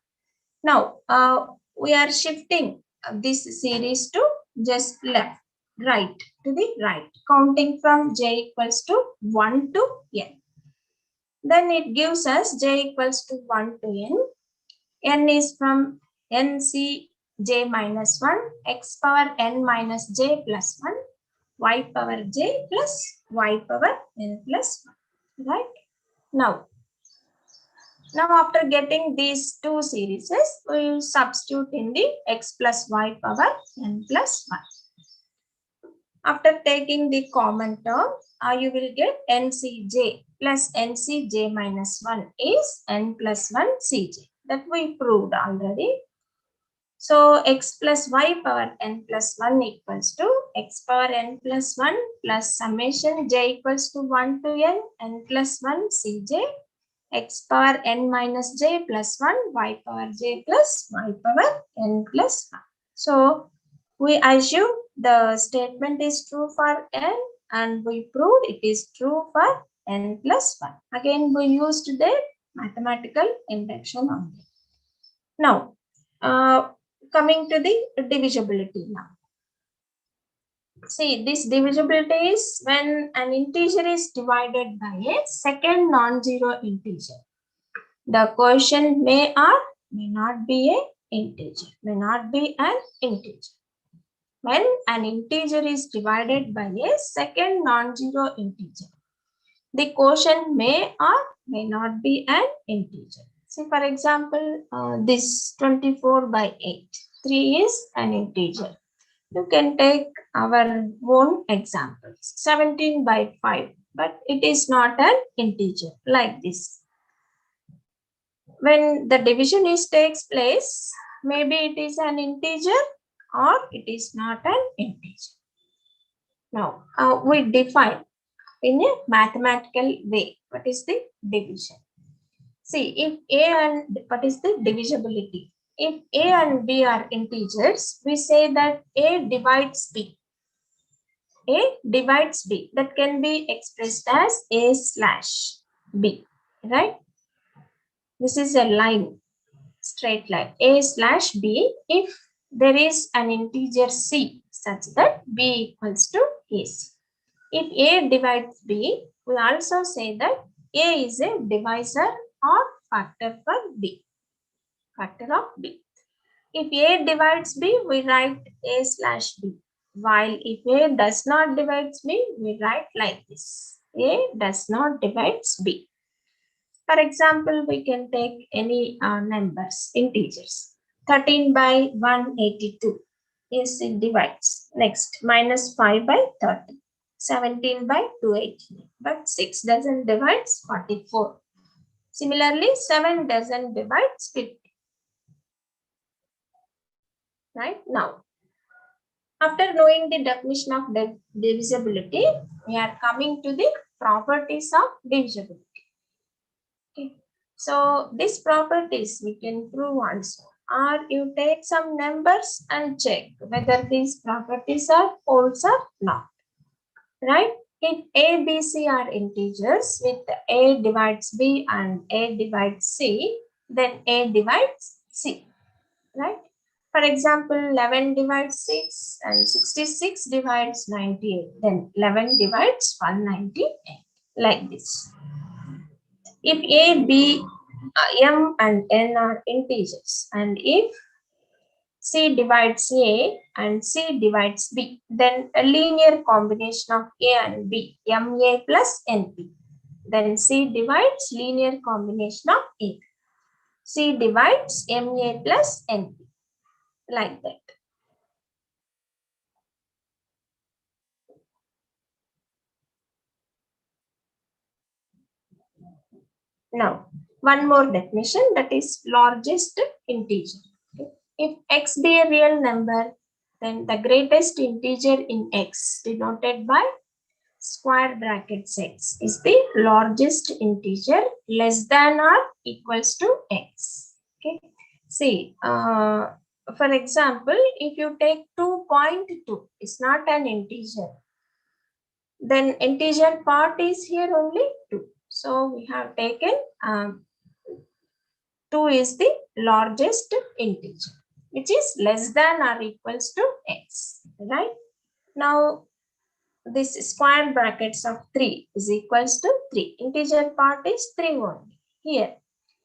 Now we are shifting this series to just left, right, to the right, counting from j equals to 1 to n. Then it gives us j equals to 1 to n is from nc j minus 1, x power n minus j plus 1, y power j plus y power n plus 1, right? Now after getting these two series, we will substitute in the x plus y power n plus 1. After taking the common term, you will get ncj plus ncj minus 1 is n plus 1 cj. that we proved already. So x plus y power n plus 1 equals to x power n plus 1 plus summation j equals to 1 to n plus 1 cj x power n minus j plus 1 y power j plus y power n plus 1. So we assume the statement is true for n and we proved it is true for n plus 1. Again, we used the mathematical induction only. Now, coming to the divisibility now. See, this divisibility is when an integer is divided by a second non-zero integer. The quotient may or may not be an integer, may not be an integer. When an integer is divided by a second non-zero integer, the quotient may or may not be an integer. See, for example, this 24 by 8, 3 is an integer. You can take our own examples, 17 by 5, but it is not an integer like this. When the division takes place, maybe it is an integer or it is not an integer. Now, we define in a mathematical way what is the division. See, if A and what is the divisibility? If A and B are integers, we say that A divides B. A divides B. That can be expressed as A slash B, right? This is a line, straight line, A slash B. If there is an integer C such that B equals to AC. If A divides B, we also say that A is a divisor or factor for B, factor of B. If A divides B, we write A slash B. While if A does not divide B, we write like this. A does not divide B. For example, we can take any numbers, integers. 13 by 182 is it divides. Next, minus 5 by 30. 17 by 280. But 6 doesn't divide 44. Similarly, 7 doesn't divide 50. Right now, after knowing the definition of divisibility, we are coming to the properties of divisibility. Okay. So these properties we can prove also. Or you take some numbers and check whether these properties are false or not. Right? If A, B, C are integers with A divides B and A divides C, then A divides C. Right? For example, 11 divides 6 and 66 divides 98. Then 11 divides 198 like this. If A, B, M and N are integers and if C divides A and C divides B, then a linear combination of A and B, MA plus NP. Then C divides linear combination of A. C divides MA plus NP. Like that. Now, one more definition, that is largest integer. Okay. If x be a real number, then the greatest integer in x denoted by square brackets x is the largest integer less than or equals to x. Okay. See, for example, if you take 2.2, it's not an integer. Then integer part is here only 2. So we have taken 2 is the largest integer, which is less than or equals to x, right? Now, this square brackets of 3 is equals to 3. Integer part is 3 only. Here,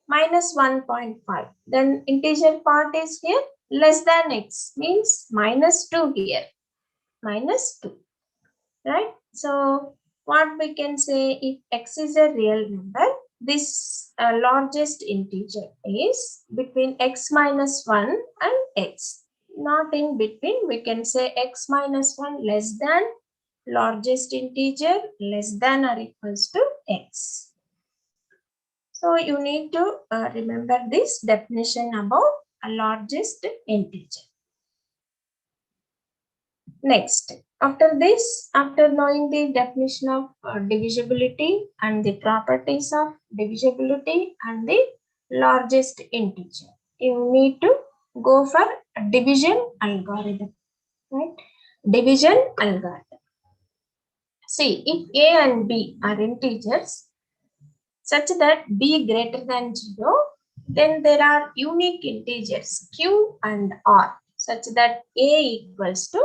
minus 1.5. Then integer part is here less than x, means minus 2 here. Minus 2, right? So, what we can say, if x is a real number, this largest integer is between x minus 1 and x. Not in between, we can say x minus 1 less than largest integer less than or equals to x. So you need to remember this definition about a largest integer. Next, after this, after knowing the definition of divisibility and the properties of divisibility and the largest integer, you need to go for a division algorithm, right? Division algorithm. See, if A and B are integers such that B greater than 0, then there are unique integers Q and R such that A equals to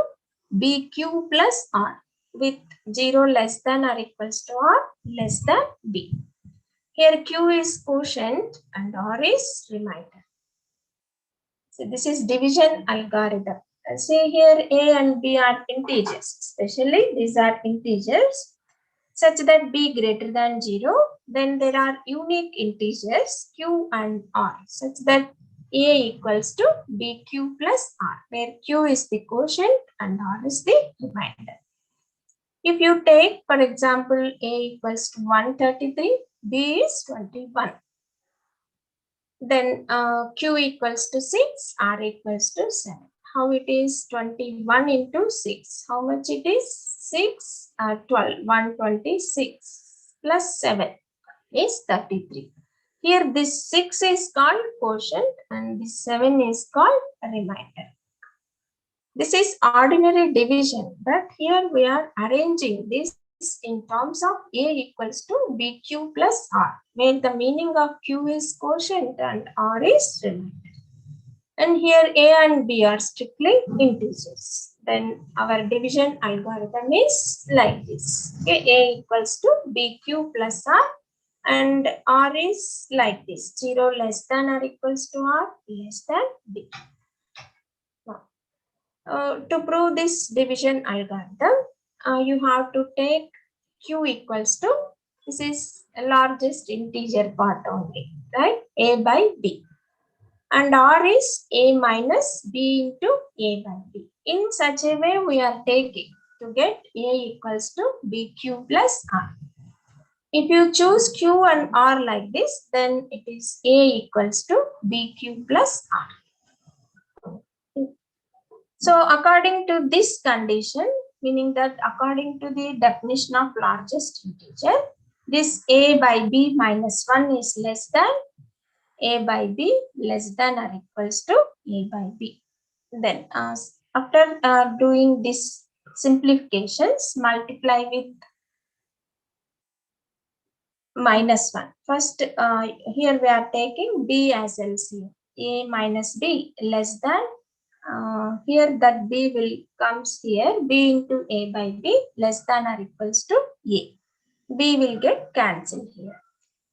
BQ plus R with 0 less than or equals to R less than B. Here Q is quotient and R is remainder. So this is division algorithm. See here A and B are integers, especially these are integers such that B greater than 0, then there are unique integers Q and R such that A equals to BQ plus R, where Q is the quotient and R is the remainder. If you take, for example, A equals to 133, B is 21. Then Q equals to 6, R equals to 7. How it is 21 into 6? How much it is? 6, 12, 126 plus 7 is 33. Here this 6 is called quotient and this 7 is called remainder. This is ordinary division, but here we are arranging this in terms of A equals to BQ plus R, where the meaning of Q is quotient and R is remainder. And here A and B are strictly integers. Then our division algorithm is like this. Okay, A equals to BQ plus R and R is like this. 0 less than or equals to R less than B. Now, to prove this division algorithm, you have to take Q equals to, this is largest integer part only, right? A by B. And R is A minus B into A by B. In such a way, we are taking to get A equals to BQ plus R. If you choose Q and R like this, then it is A equals to BQ plus R. So according to this condition, meaning that according to the definition of largest integer, this A by B minus 1 is less than A by B less than or equals to A by B. Then after doing this simplifications, multiply with minus 1. First, here we are taking B as LCM. A minus B less than, here that B will comes here, B into A by B less than or equals to A. B will get cancelled here.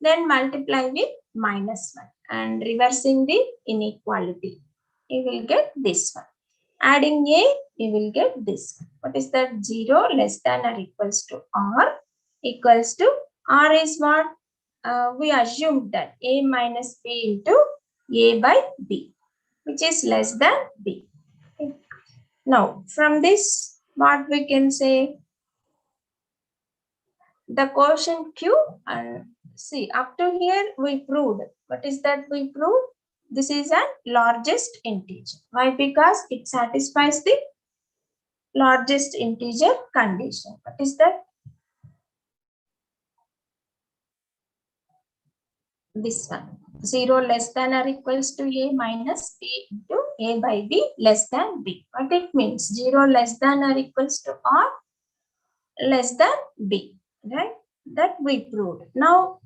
Then multiply with minus 1 and reversing the inequality. You will get this one. Adding A, you will get this one. What is that? 0 less than or equals to R equals to R is what? We assume that A minus B into A by B, which is less than B. Okay. Now, from this, what we can say? The quotient Q and see, up to here we proved. What is that we proved? This is a largest integer. Why? Because it satisfies the largest integer condition. What is that? This one. 0 less than or equals to A minus B into A by B less than B. What it means? 0 less than or equals to R less than B. Right? That we proved. Now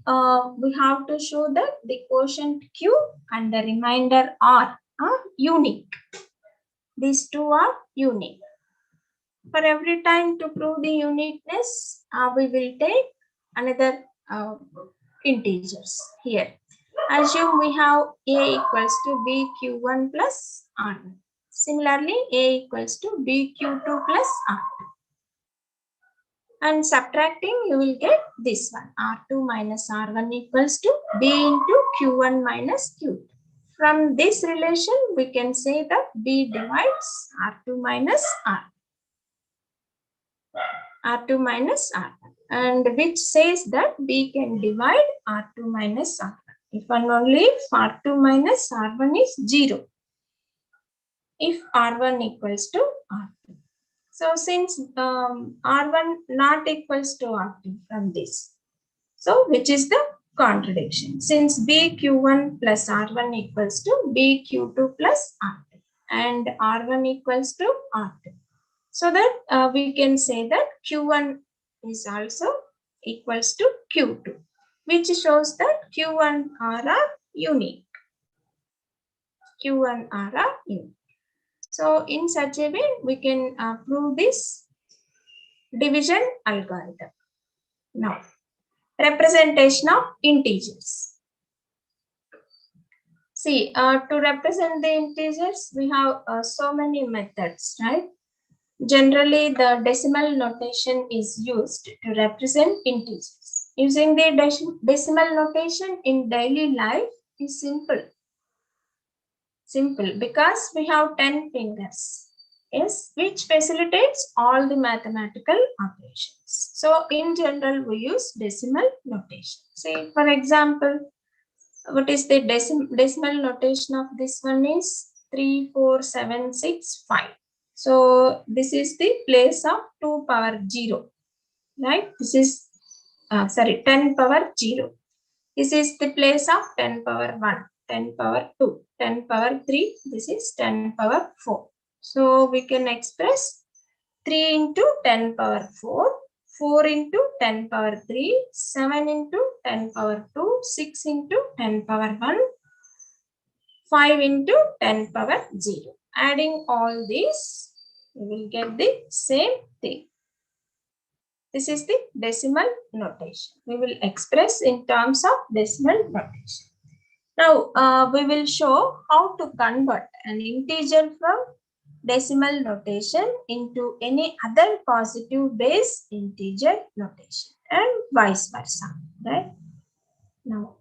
we have to show that the quotient Q and the remainder R are unique. These two are unique. For every time to prove the uniqueness, we will take another integers here. Assume we have A equals to BQ1 plus R1. Similarly, A equals to BQ2 plus R2. And subtracting, you will get this one. R2 minus R1 equals to B into Q1 minus Q2. From this relation, we can say that B divides R2 minus R. R2 minus R1. And which says that B can divide R2 minus R1. If and only if R2 minus R1 is 0. If R1 equals to R2. So since R1 not equals to R2 from this. So which is the contradiction? Since BQ1 plus R1 equals to BQ2 plus R2 and R1 equals to R2. So that we can say that Q1 is also equals to Q2, which shows that Q1 are unique. Q1 are unique. So in such a way, we can prove this division algorithm. Now, representation of integers. See, to represent the integers, we have so many methods, right? Generally, the decimal notation is used to represent integers. Using the decimal notation in daily life is simple. Simple because we have 10 fingers. Yes, which facilitates all the mathematical operations. So in general, we use decimal notation. Say, for example, what is the decimal notation of this one is 3, 4, 7, 6, 5. So this is the place of 2 power 0, right? This is, 10 power 0. This is the place of 10 power 1, 10 power 2, 10 power 3. This is 10 power 4. So we can express 3 into 10 power 4, 4 into 10 power 3, 7 into 10 power 2, 6 into 10 power 1, 5 into 10 power 0. Adding all these, we will get the same thing. This is the decimal notation. We will express in terms of decimal notation. Now, we will show how to convert an integer from decimal notation into any other positive base integer notation and vice versa, right? Now,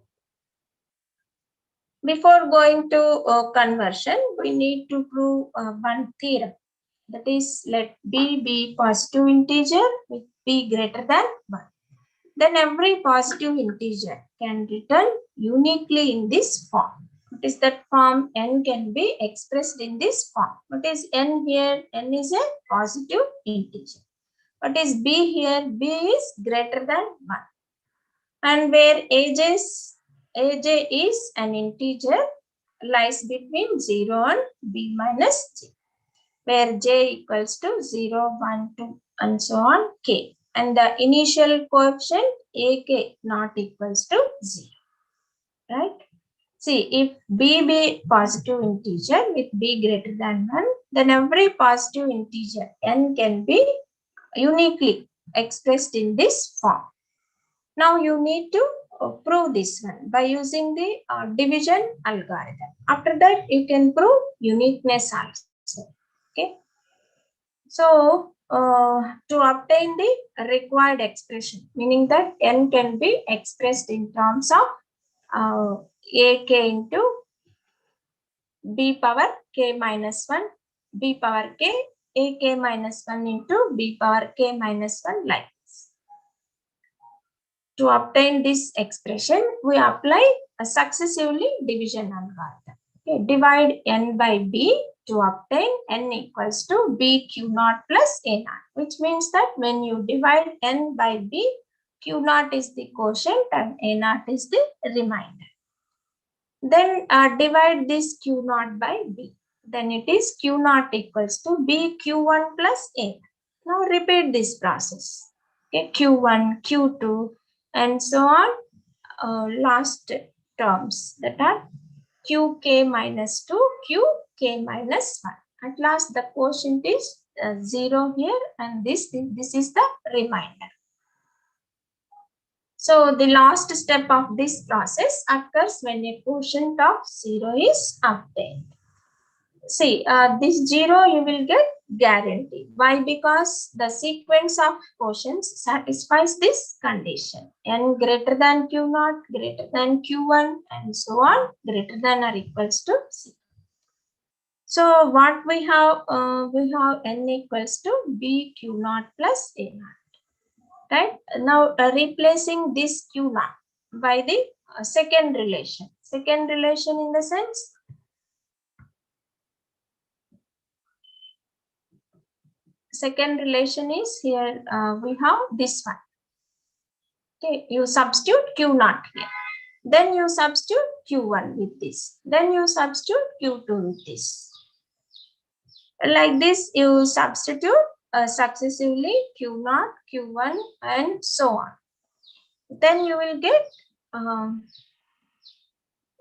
before going to conversion, we need to prove one theorem. That is, let b be positive integer with b greater than 1. Then every positive integer can return uniquely in this form. What is that form? N can be expressed in this form. What is N here? N is a positive integer. What is B here? B is greater than 1. And where AJ is an integer lies between 0 and B minus J. Where J equals to 0, 1, 2 and so on K. And the initial coefficient AK not equals to 0. Right? See, if B be positive integer with B greater than 1, then every positive integer N can be uniquely expressed in this form. Now you need to prove this one by using the division algorithm. After that, you can prove uniqueness also. Okay. So, to obtain the required expression, meaning that N can be expressed in terms of AK into B power K minus 1, B power K, AK minus 1 into B power K minus 1 like this. To obtain this expression, we apply a successively division algorithm. Okay, divide N by B to obtain N equals to B Q naught plus A naught, which means that when you divide N by B, Q naught is the quotient and A naught is the remainder. Then divide this Q naught by B. Then it is Q naught equals to B Q1 plus A. Now repeat this process. Okay, Q1, Q2 and so on last terms that are Qk minus 2, Qk minus 1. At last the quotient is 0 here and this is the remainder. So the last step of this process occurs when a quotient of 0 is obtained. See, this 0 you will get guaranteed. Why? Because the sequence of quotients satisfies this condition. N greater than Q naught, greater than Q1 and so on, greater than or equals to 0. So what we have N equals to B Q naught plus A naught. Right? Now replacing this Q naught by the second relation. Second relation in the sense, second relation is here we have this one. Okay, you substitute Q0 here. Then you substitute Q1 with this. Then you substitute Q2 with this. Like this, you substitute successively Q0, Q1, and so on. Then you will get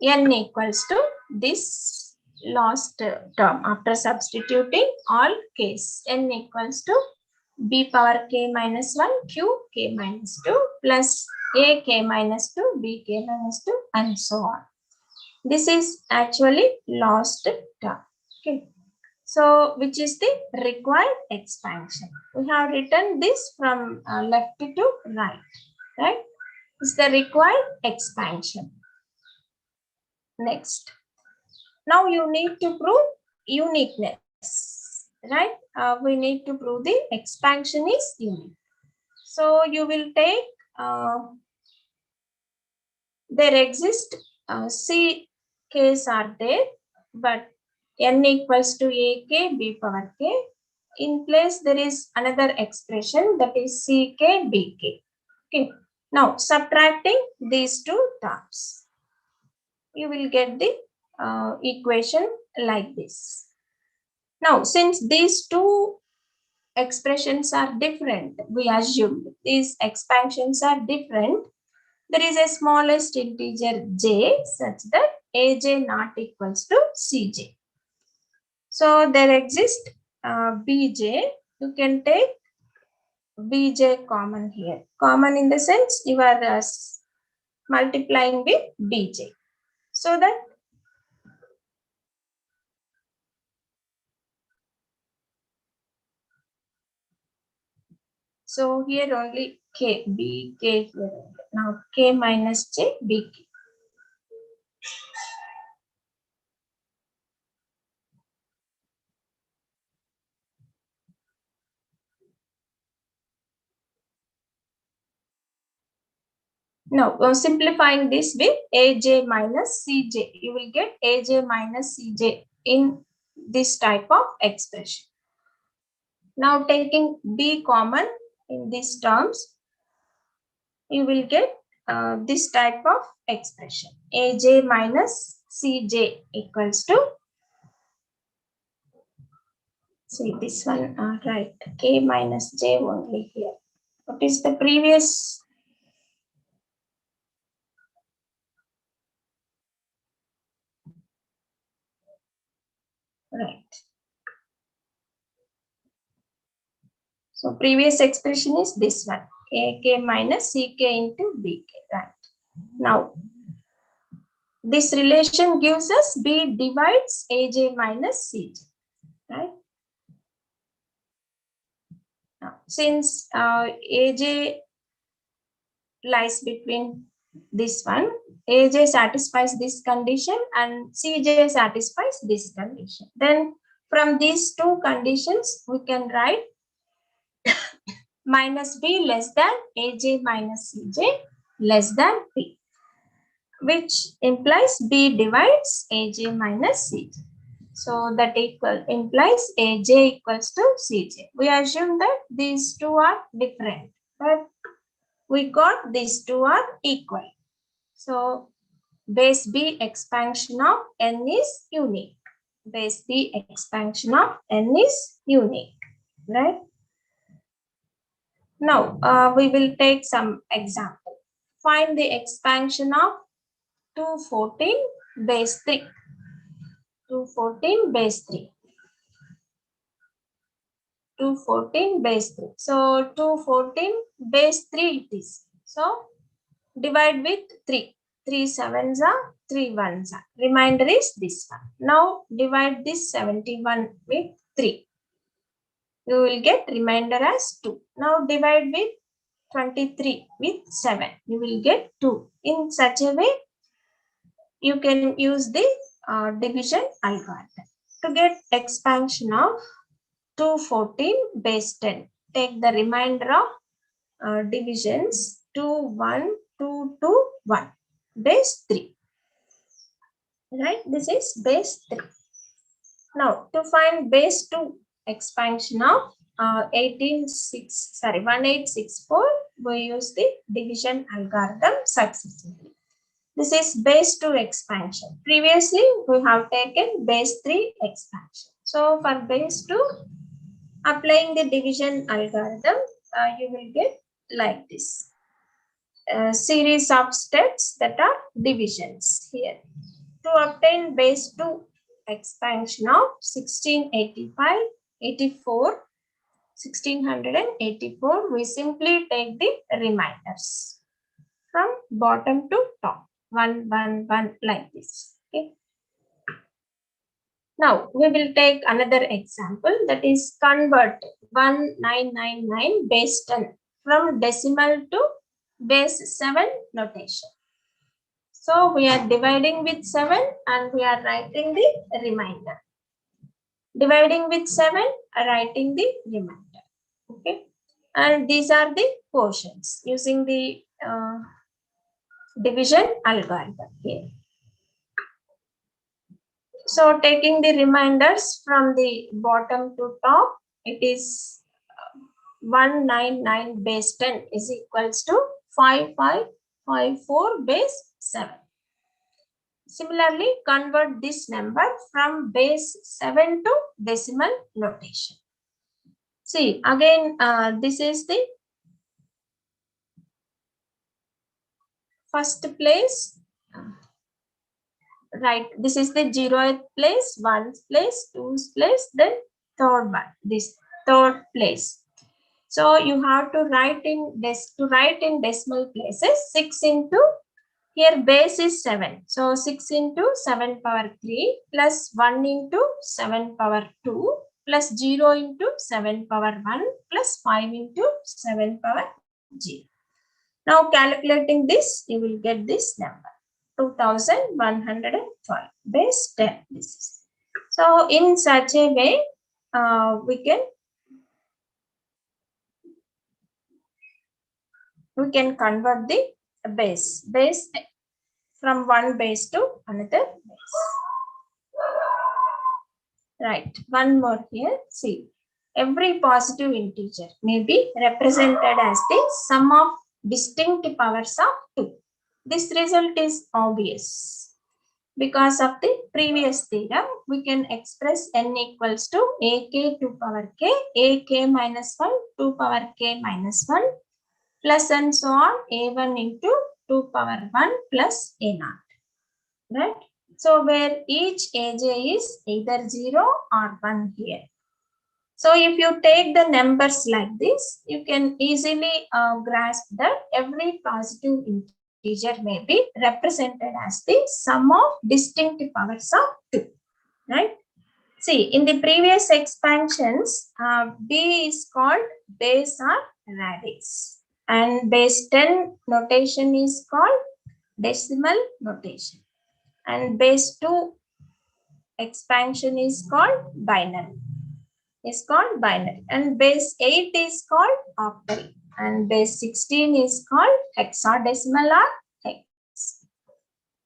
n equals to this last term after substituting all case. N equals to b power k minus 1, q k minus 2 plus a k minus 2, b k minus 2, and so on. This is actually last term. Okay. So, which is the required expansion? We have written this from left to right, right? It's the required expansion. Next. Now you need to prove uniqueness, right? We need to prove the expansion is unique. So you will take, there exist C k's are there, but n equals to a k b power k. In place there is another expression, that is c k b k. Okay. Now subtracting these two terms, you will get the equation like this. Now since these two expressions are different, we assume these expansions are different, there is a smallest integer j such that aj not equals to cj. So there exists bj, you can take bj common here. Common in the sense you are multiplying with bj. So that so here only k, b, k here. Now k minus j, b, k. Now simplifying this with aj minus cj, you will get aj minus cj in this type of expression. Now taking b common in these terms, you will get this type of expression. aj minus cj equals to, see this one, right, k minus j only here. What is the previous? Right. So previous expression is this one, ak minus ck into bk, right? Now, this relation gives us b divides aj minus cj, right? Now, since aj lies between this one, aj satisfies this condition and cj satisfies this condition. Then from these two conditions, we can write minus b less than aj minus cj less than b, which implies b divides aj minus cj. So that implies aj equals to cj. We assume that these two are different, but we got these two are equal. So base b expansion of n is unique. Base b expansion of n is unique, right? Now we will take some example. Find the expansion of 214 base 3. 214 base 3. 214 base 3. So 214 base 3 it is. So divide with 3. 3 sevens are 3 ones are. Remainder is this one. Now divide this 71 with 3. You will get remainder as 2. Now divide with 23 with 7. You will get 2. In such a way, you can use the division algorithm to get expansion of 214 base 10. Take the remainder of divisions 2, 1, 2, 2, 1. base 3. Right? This is base 3. Now, to find base 2 expansion of 1864, we use the division algorithm successively. This is base 2 expansion. Previously, we have taken base 3 expansion. So, for base 2, applying the division algorithm, you will get like this. A series of steps that are divisions here. To obtain base 2 expansion of 1684, we simply take the reminders from bottom to top, 1, 1, 1, like this. Okay. Now, we will take another example, that is convert 1999 base 10 from decimal to base 7 notation. So we are dividing with 7 and we are writing the remainder. Dividing with 7, writing the remainder. Okay. And these are the quotients using the division algorithm here. So taking the reminders from the bottom to top, it is 199 base 10 is equals to 5554 base 7. Similarly, convert this number from base 7 to decimal notation. See, again, this is the first place. Right, this is the 0th place, 1st place, 2nd place, then third one, this third place. So you have to write in decimal places 6 into, here base is 7. So 6 into 7 power 3 plus 1 into 7 power 2 plus 0 into 7 power 1 plus 5 into 7 power 0. Now calculating this, you will get this number. 2112 base 10. This is. So in such a way, we can convert the base from one base to another base. Right. One more here. See, every positive integer may be represented as the sum of distinct powers of 2. This result is obvious. Because of the previous theorem, we can express n equals to ak 2 power k, ak minus 1, 2 power k minus 1, plus and so on, a1 into 2 power 1 plus a0. Right? So, where each aj is either 0 or 1 here. So, if you take the numbers like this, you can easily grasp that every positive integer may be represented as the sum of distinct powers of 2, right? See, in the previous expansions, B is called base or radix, and base 10 notation is called decimal notation, and base 2 expansion is called binary. And base 8 is called octary, and base 16 is called hexadecimal or hex.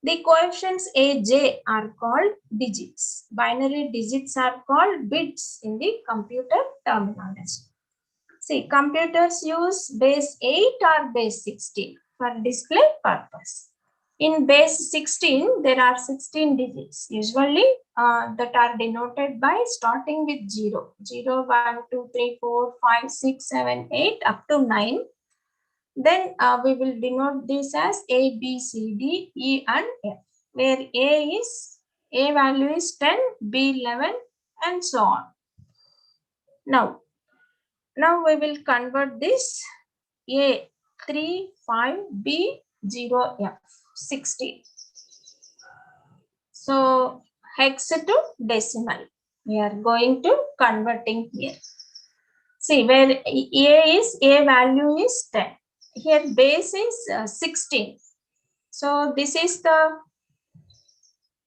The coefficients AJ are called digits. Binary digits are called bits in the computer terminology. See, computers use base 8 or base 16 for display purpose. In base 16, there are 16 digits, usually that are denoted by starting with 0. 0, 1, 2, 3, 4, 5, 6, 7, 8, up to 9. Then we will denote this as A, B, C, D, E, and F, where A value is 10, B 11, and so on. Now we will convert this A 3, 5, B 0, F 16. So hex to decimal, we are going to converting here. See, where A value is 10. Here base is 16. So this is the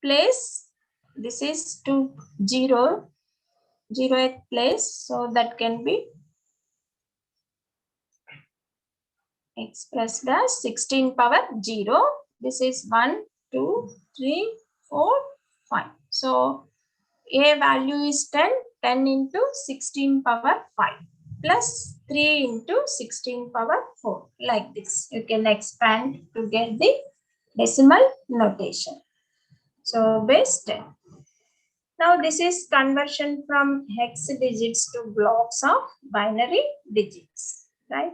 place. This is to 0th place. So that can be expressed as 16 power 0. This is 1, 2, 3, 4, 5. So A value is 10, 10 into 16 power 5 plus 3 into 16 power 4. Like this. You can expand to get the decimal notation. So base 10. Now this is conversion from hex digits to blocks of binary digits, right?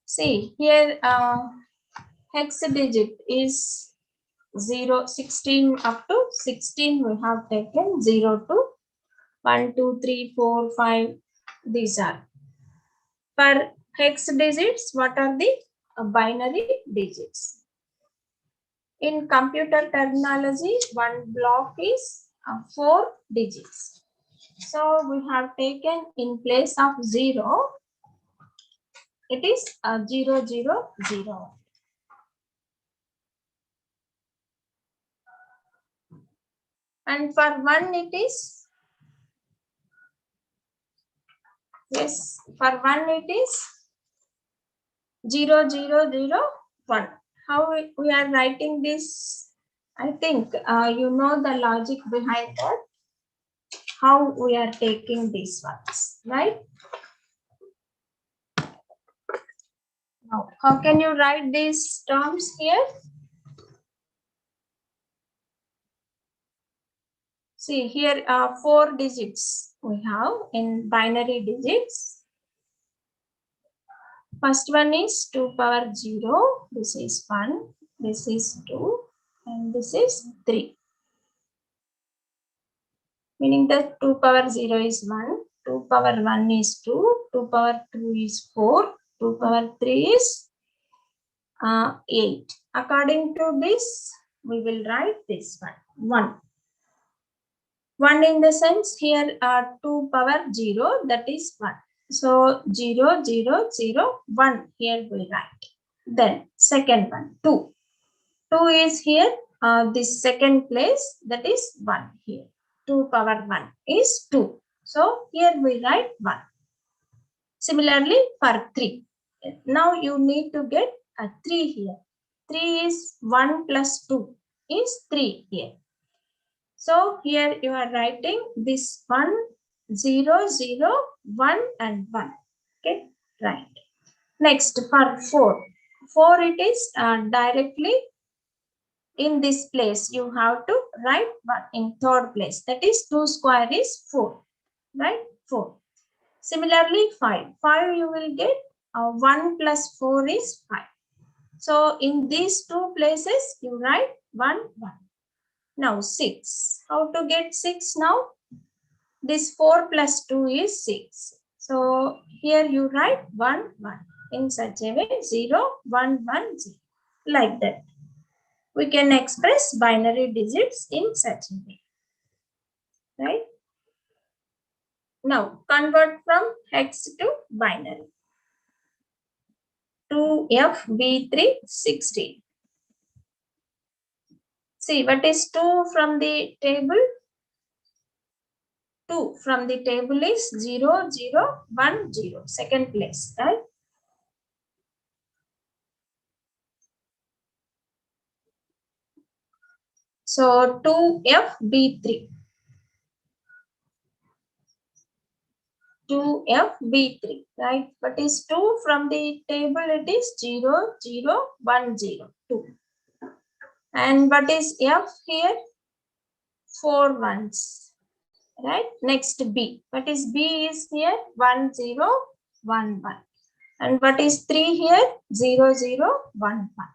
See here, hex digit is 0, 16 up to 16. We have taken 0 to 1, 2, 3, 4, 5. These are. For hex digits, what are the binary digits? In computer terminology, one block is 4 digits. So we have taken in place of 0, it is 0, 0, 0. And for 1 it is, yes, for 1 it is 0, 0, 0, 1. How we are writing this? I think you know the logic behind that. How we are taking these ones, right? Now, how can you write these terms here? See here, 4 digits we have in binary digits. First one is 2 power 0. This is 1. This is 2. And this is 3. Meaning that 2 power 0 is 1. 2 power 1 is 2. 2 power 2 is 4. 2 power 3 is 8. According to this, we will write this one. 1. 1 in the sense here 2 power 0, that is 1. So 0, 0, 0, 1 here we write. Then second one, 2. 2 is here, this second place, that is 1 here. 2 power 1 is 2. So here we write 1. Similarly for 3. Now you need to get a 3 here. 3 is 1 plus 2 is 3 here. So here you are writing this 1, 0, 0, 1 and 1. Okay, right. Next for 4. 4 it is directly in this place. You have to write 1 in third place. That is 2 square is 4. Right? 4. Similarly 5. 5 you will get 1 plus 4 is 5. So in these two places you write 1, 1. Now 6. How to get 6 now? This 4 plus 2 is 6. So here you write 1, 1. In such a way 0, 1, 1, 0. Like that. We can express binary digits in such a way. Right? Now convert from hex to binary. 2FB3 16. See what is 2 from the table? 2 from the table is 0, 0, 1, 0. Second place, right? So 2FB3. 2FB3, right? What is 2 from the table? It is 0, 0, 1, 0, 2. And what is F here? 4 ones, right? Next B. What is B is here? 1, 0, 1, 1. And what is 3 here? 0, 0, 1, 1.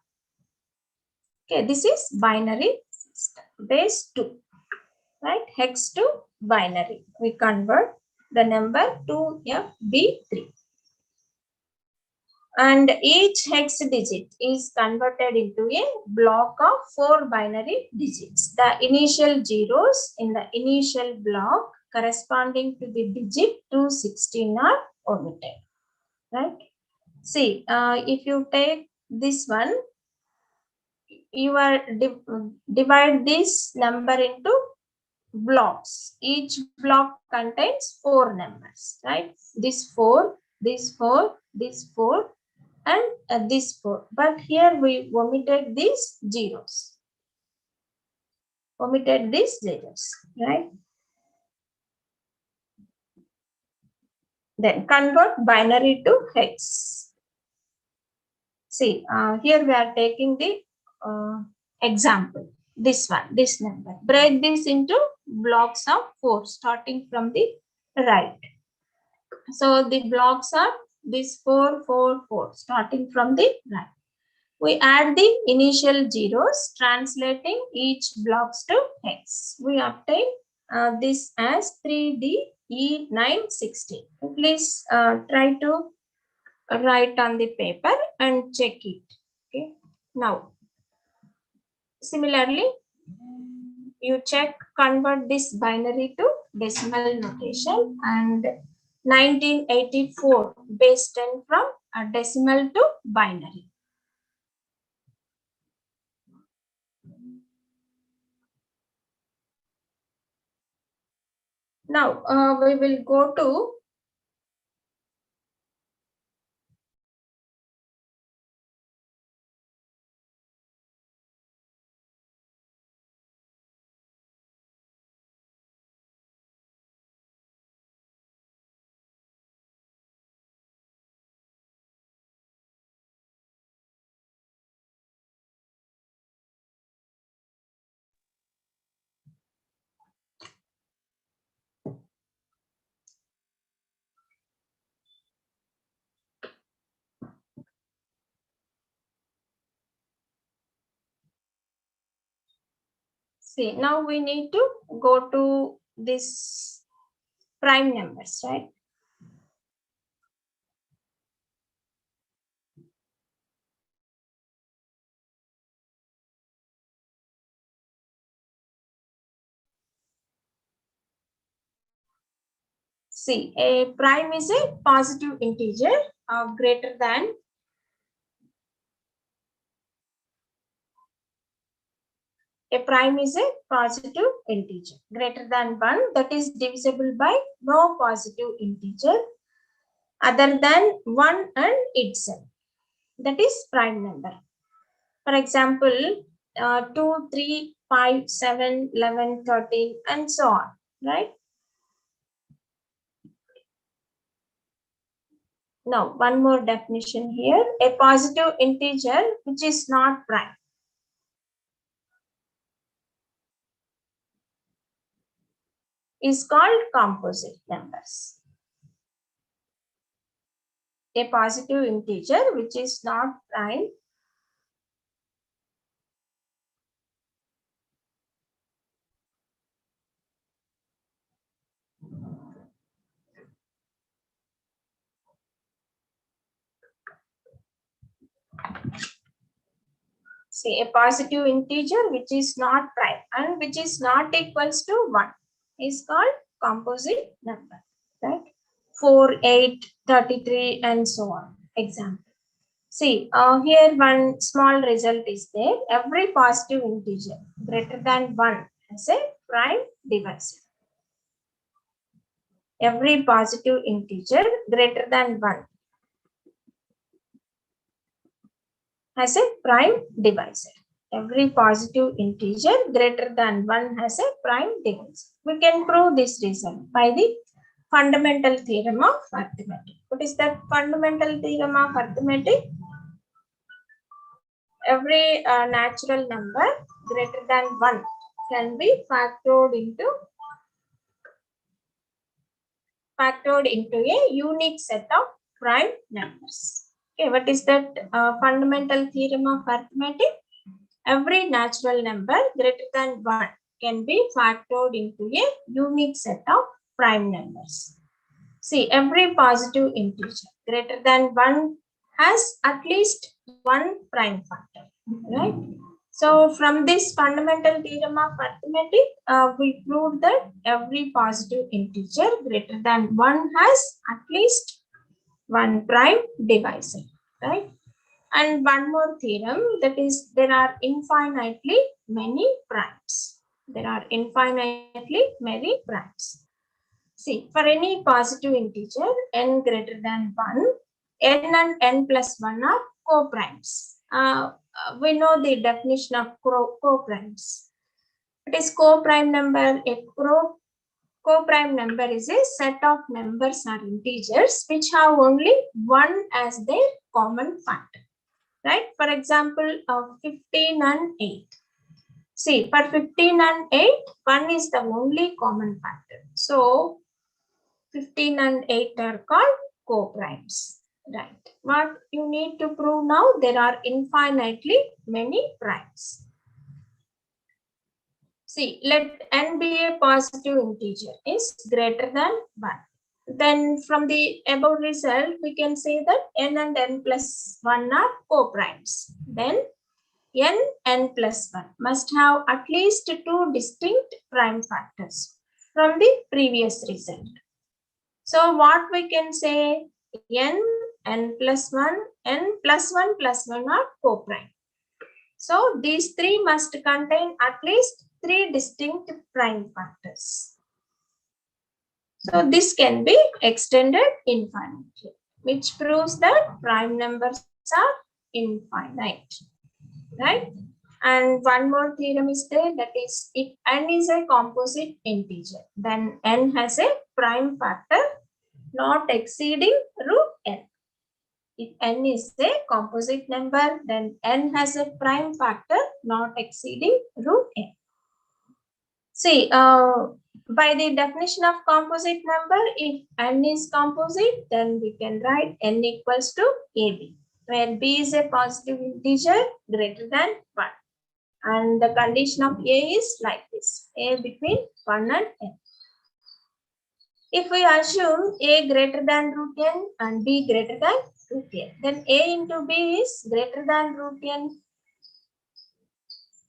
Okay, this is binary system. Base 2, right? Hex to binary. We convert the number 2FB3. And each hex digit is converted into a block of 4 binary digits. The initial zeros in the initial block corresponding to the digit 216 are omitted. Right? See, if you take this one, you are divide this number into blocks. Each block contains 4 numbers, right? This 4, this 4, this 4, and this 4. But here we omitted these zeros. Omitted these zeros, right? Then convert binary to hex. See, here we are taking the example. This one, this number. Break this into blocks of 4 starting from the right. So the blocks are this 4, 4, 4 starting from the right. We add the initial zeros, translating each blocks to hex. We obtain this as 3D E960. Please try to write on the paper and check it. Okay. Now, similarly, you check, convert this binary to decimal notation, and 1984 base 10 from a decimal to binary. Now we will go to see, now we need to go to this prime numbers, right? See, a prime is a positive integer greater than a prime is a positive integer greater than 1 that is divisible by no positive integer other than 1 and itself. That is prime number. For example, 2, 3, 5, 7, 11, 13, and so on, right? Now, one more definition here. A positive integer which is not prime is called composite numbers. A positive integer which is not prime say a positive integer which is not prime and which is not equals to 1 is called composite number, right? 4, 8, 33, and so on. Example. See, here one small result is there. Every positive integer greater than 1 has a prime divisor. Every positive integer greater than 1 has a prime divisor. Every positive integer greater than 1 has a prime divisor. We can prove this result by the fundamental theorem of arithmetic. What is that fundamental theorem of arithmetic? Every natural number greater than 1 can be factored into a unique set of prime numbers. Okay, what is that fundamental theorem of arithmetic? Every natural number greater than 1 can be factored into a unique set of prime numbers. See, every positive integer greater than 1 has at least one prime factor, right? So from this fundamental theorem of arithmetic, we proved that every positive integer greater than 1 has at least one prime divisor, right? And one more theorem, that is there are infinitely many primes. There are infinitely many primes. See, for any positive integer n greater than 1, n and n plus 1 are co-primes. We know the definition of co-primes. It is co-prime number. A co-prime number is a set of numbers or integers which have only one as their common factor. Right? For example, 15 and 8. See, for 15 and 8, 1 is the only common factor. So, 15 and 8 are called co-primes. Right. What you need to prove now, there are infinitely many primes. See, let n be a positive integer is greater than 1. Then from the above result, we can say that n and n plus 1 are co-primes. Then n plus 1 must have at least 2 distinct prime factors from the previous result. So what we can say, n plus 1 are co-prime. So these three must contain at least 3 distinct prime factors. So this can be extended infinitely, which proves that prime numbers are infinite. Right? And one more theorem is there, that is, if n is a composite integer, then n has a prime factor not exceeding root n. If n is a composite number, then n has a prime factor not exceeding root n. See, by the definition of composite number, if n is composite, then we can write n equals to ab, where b is a positive integer greater than 1. And the condition of a is like this, a between 1 and n. If we assume a greater than root n and b greater than root n, then a into b is greater than root n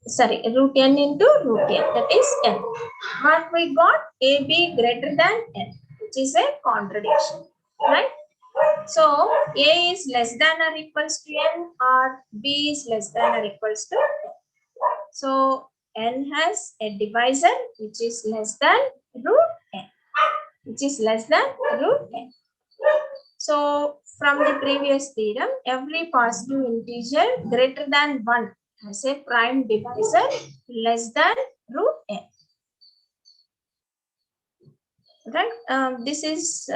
into root n, that is n. What we got, ab greater than n, which is a contradiction, right? So a is less than or equals to n, or b is less than or equals to n. So n has a divisor which is less than root n, So from the previous theorem, every positive integer greater than 1 has a prime divisor less than root n. Right? This is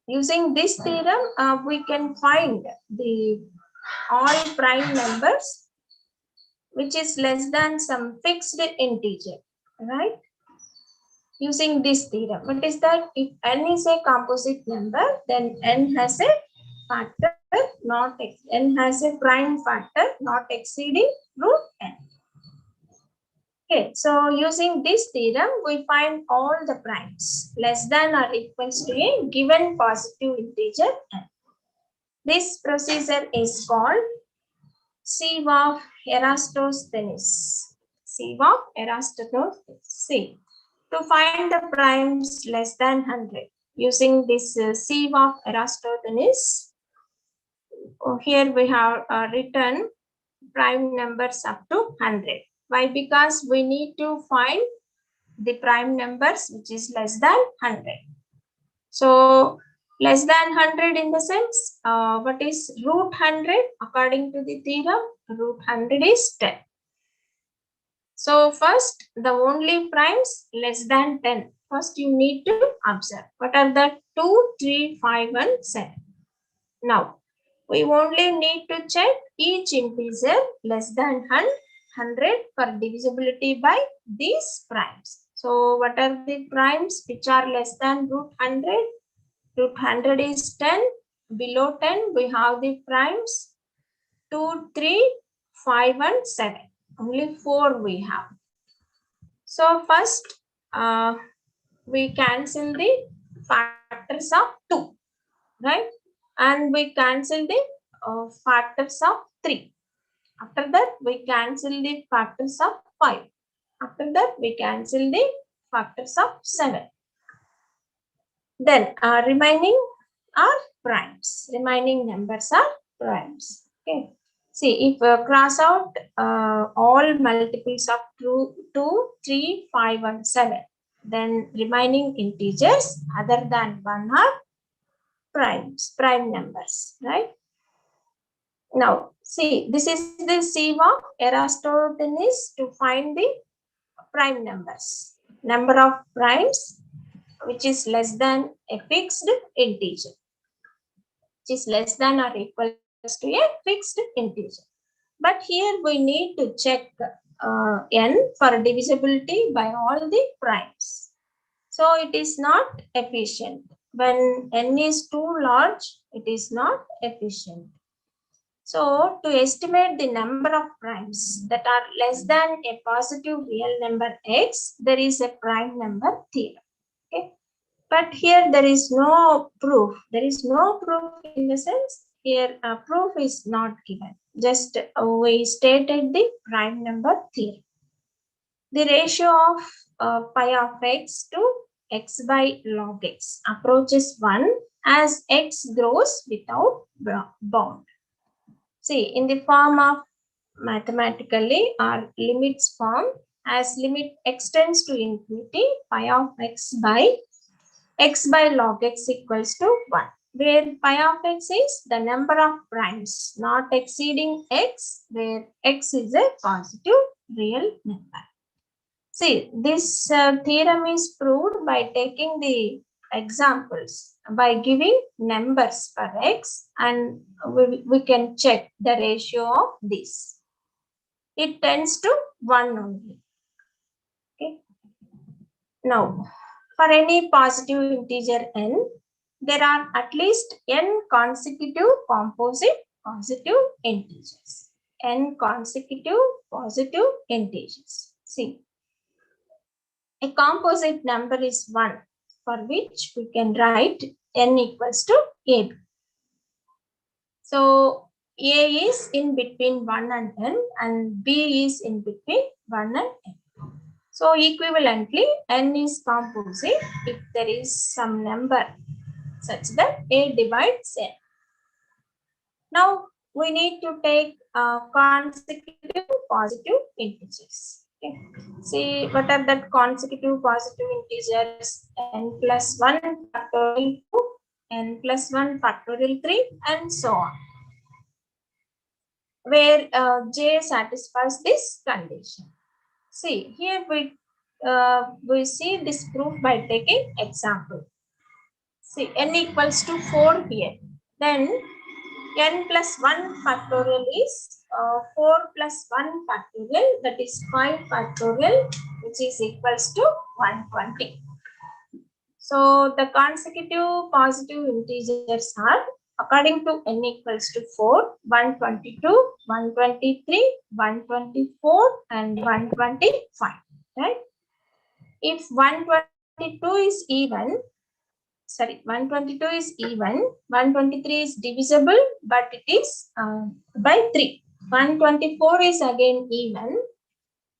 using this theorem, we can find the all prime numbers which is less than some fixed integer, right? Using this theorem, what is that? If n is a composite number, then n has a factor n has a prime factor not exceeding root n. Okay, so using this theorem, we find all the primes less than or equals to a given positive integer n. This procedure is called sieve of Eratosthenes. See, to find the primes less than 100, using this sieve of Eratosthenes, here we have written prime numbers up to 100. Why? Because we need to find the prime numbers which is less than 100. So less than 100 in the sense, what is root 100? According to the theorem, root 100 is 10. So first, the only primes less than 10. First, you need to observe. What are the 2, 3, 5, and 7? Now, we only need to check each integer less than 100 for divisibility by these primes. So, what are the primes which are less than root 100? Root 100 is 10. Below 10, we have the primes 2, 3, 5, and 7. Only 4 we have. So, first, we cancel the factors of 2, right? And we cancel the factors of 3. After that, we cancel the factors of 5. After that, we cancel the factors of 7. Then, remaining are primes. Remaining numbers are primes. Okay. See, if cross out all multiples of 2, 3, 5, and 7, then remaining integers other than 1 are prime numbers, right? Now, see, this is the scheme of Eratosthenes to find the prime numbers. Number of primes which is less than a fixed integer, which is less than or equal to a fixed integer. But here we need to check n for divisibility by all the primes. So it is not efficient. When n is too large, it is not efficient. So to estimate the number of primes that are less than a positive real number x, there is a prime number theorem. Okay. But here there is no proof. There is no proof in the sense here a proof is not given. Just we stated the prime number theorem. The ratio of pi of x to x by log x approaches 1 as x grows without bound. See, in the form of mathematically our limits form, as limit extends to infinity, pi of x by log x equals to 1, where pi of x is the number of primes not exceeding x, where x is a positive real number. See, this theorem is proved by taking the examples, by giving numbers for x, and we can check the ratio of this. It tends to 1 only. Okay. Now, for any positive integer n, there are at least n consecutive composite positive integers. N consecutive positive integers. See, a composite number is 1, for which we can write n equals to a. So, a is in between 1 and n, and b is in between 1 and n. So, equivalently, n is composite if there is some number such that a divides n. Now, we need to take consecutive positive integers. Okay. See, what are the consecutive positive integers? N plus 1 factorial 2, n plus 1 factorial 3, and so on, where j satisfies this condition. See, here we see this proof by taking example. See, n equals to 4 here. Then n plus 1 factorial is 4 plus 1 factorial, that is 5 factorial, which is equals to 120. So the consecutive positive integers are, according to n equals to 4, 122, 123, 124, and 125. Right? If 122 is even, 122 is even, 123 is divisible, but it is by 3. 124 is again even,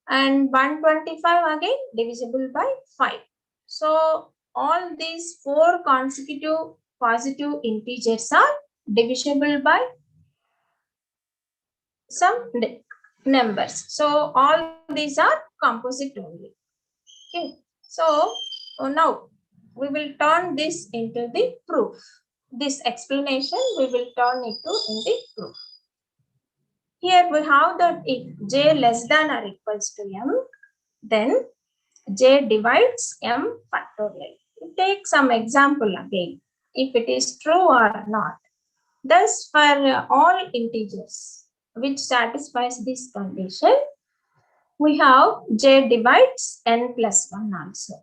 and 125 again divisible by 5. So, all these 4 consecutive positive integers are divisible by some numbers. So, all these are composite only. Okay. So, now we will turn this into the proof. This explanation we will turn into in the proof. Here we have that if j less than or equals to m, then j divides m factorial. We take some example again, if it is true or not. Thus, for all integers which satisfies this condition, we have j divides n plus 1 also,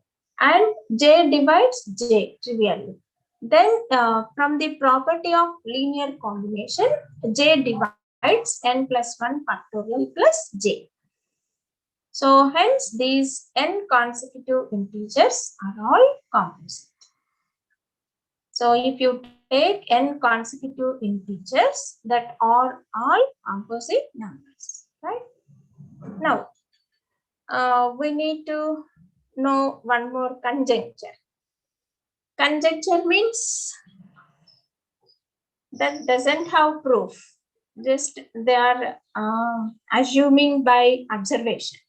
and j divides j trivially. Then from the property of linear combination, j divides n plus 1 factorial plus j. So hence these n consecutive integers are all composite. So if you take n consecutive integers that are all composite numbers, right? Now, we need to know one more conjecture. Conjecture means that doesn't have proof, just they are assuming by observation.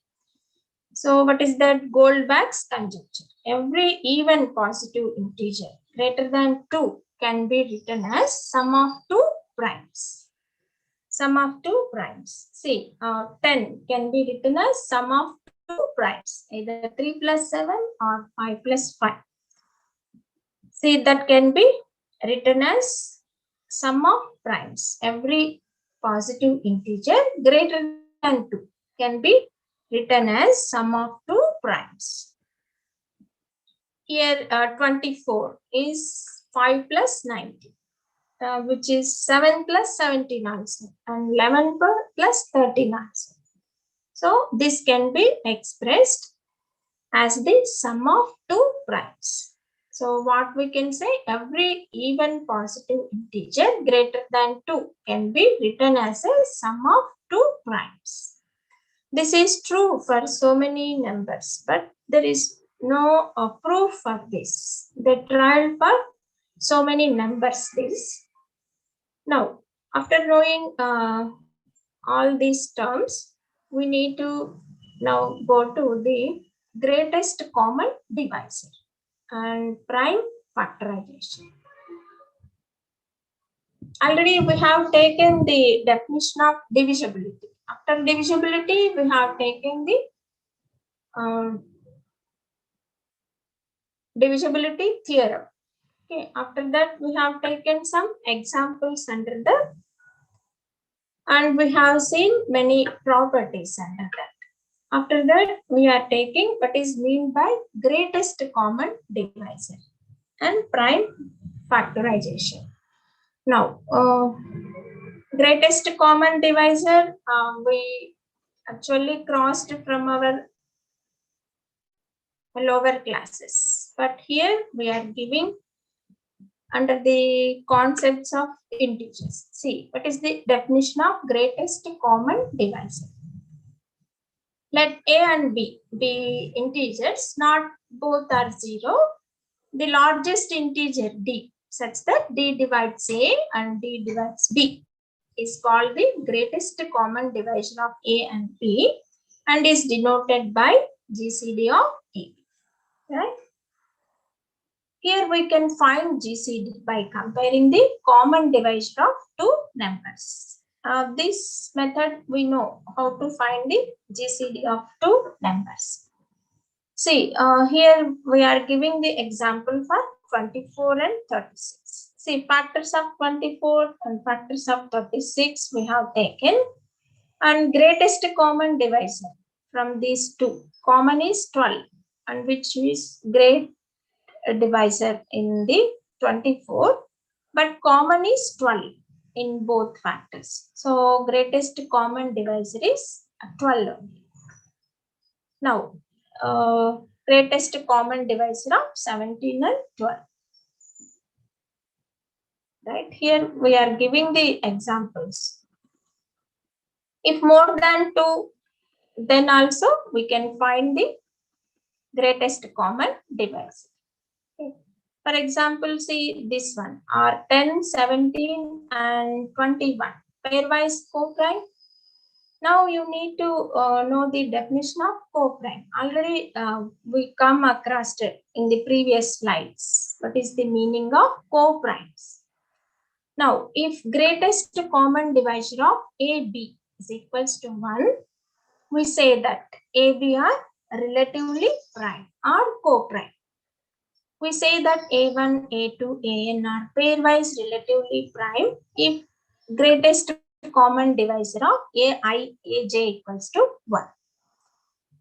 So what is that? Goldbach's conjecture. Every even positive integer greater than 2 can be written as sum of two primes. Sum of two primes. See, 10 can be written as sum of two primes, either 3 plus 7 or 5 plus 5. See, that can be written as sum of primes. Every positive integer greater than 2 can be written as sum of two primes. Here 24 is 5 plus 90, which is 7 plus 17 also, and 11 plus 13 also. So this can be expressed as the sum of two primes. So what we can say, every even positive integer greater than 2 can be written as a sum of two primes. This is true for so many numbers, but there is no proof for this. They tried for so many numbers this. Now, after knowing all these terms, we need to now go to the greatest common divisor and prime factorization. Already we have taken the definition of divisibility. After divisibility, we have taken the divisibility theorem. Okay, after that, we have taken some examples under that, and we have seen many properties under that. After that, we are taking what is meant by greatest common divisor and prime factorization. Now, greatest common divisor, we actually crossed from our lower classes, but here we are giving under the concepts of integers. See, what is the definition of greatest common divisor? Let A and B be integers, not both are 0. The largest integer D, such that D divides A and D divides B, is called the greatest common divisor of A and B, and is denoted by GCD of AB. Right? Here we can find GCD by comparing the common divisor of two numbers. This method we know how to find the GCD of two numbers. See, here we are giving the example for 24 and 36. See, factors of 24 and factors of 36 we have taken, and greatest common divisor from these two. Common is 12, and which is great divisor in the 24, but common is 12 in both factors. So greatest common divisor is 12 only. Now, greatest common divisor of 17 and 12. Right, here we are giving the examples. If more than 2, then also we can find the greatest common divisor. Okay. For example, see this one, are 10, 17 and 21 pairwise coprime. Now you need to know the definition of coprime. Already we come across it in the previous slides. What is the meaning of coprimes? Now, if greatest common divisor of AB is equals to 1, we say that AB are relatively prime or coprime. We say that A1, A2, AN are pairwise relatively prime if greatest common divisor of AI, AJ equals to 1.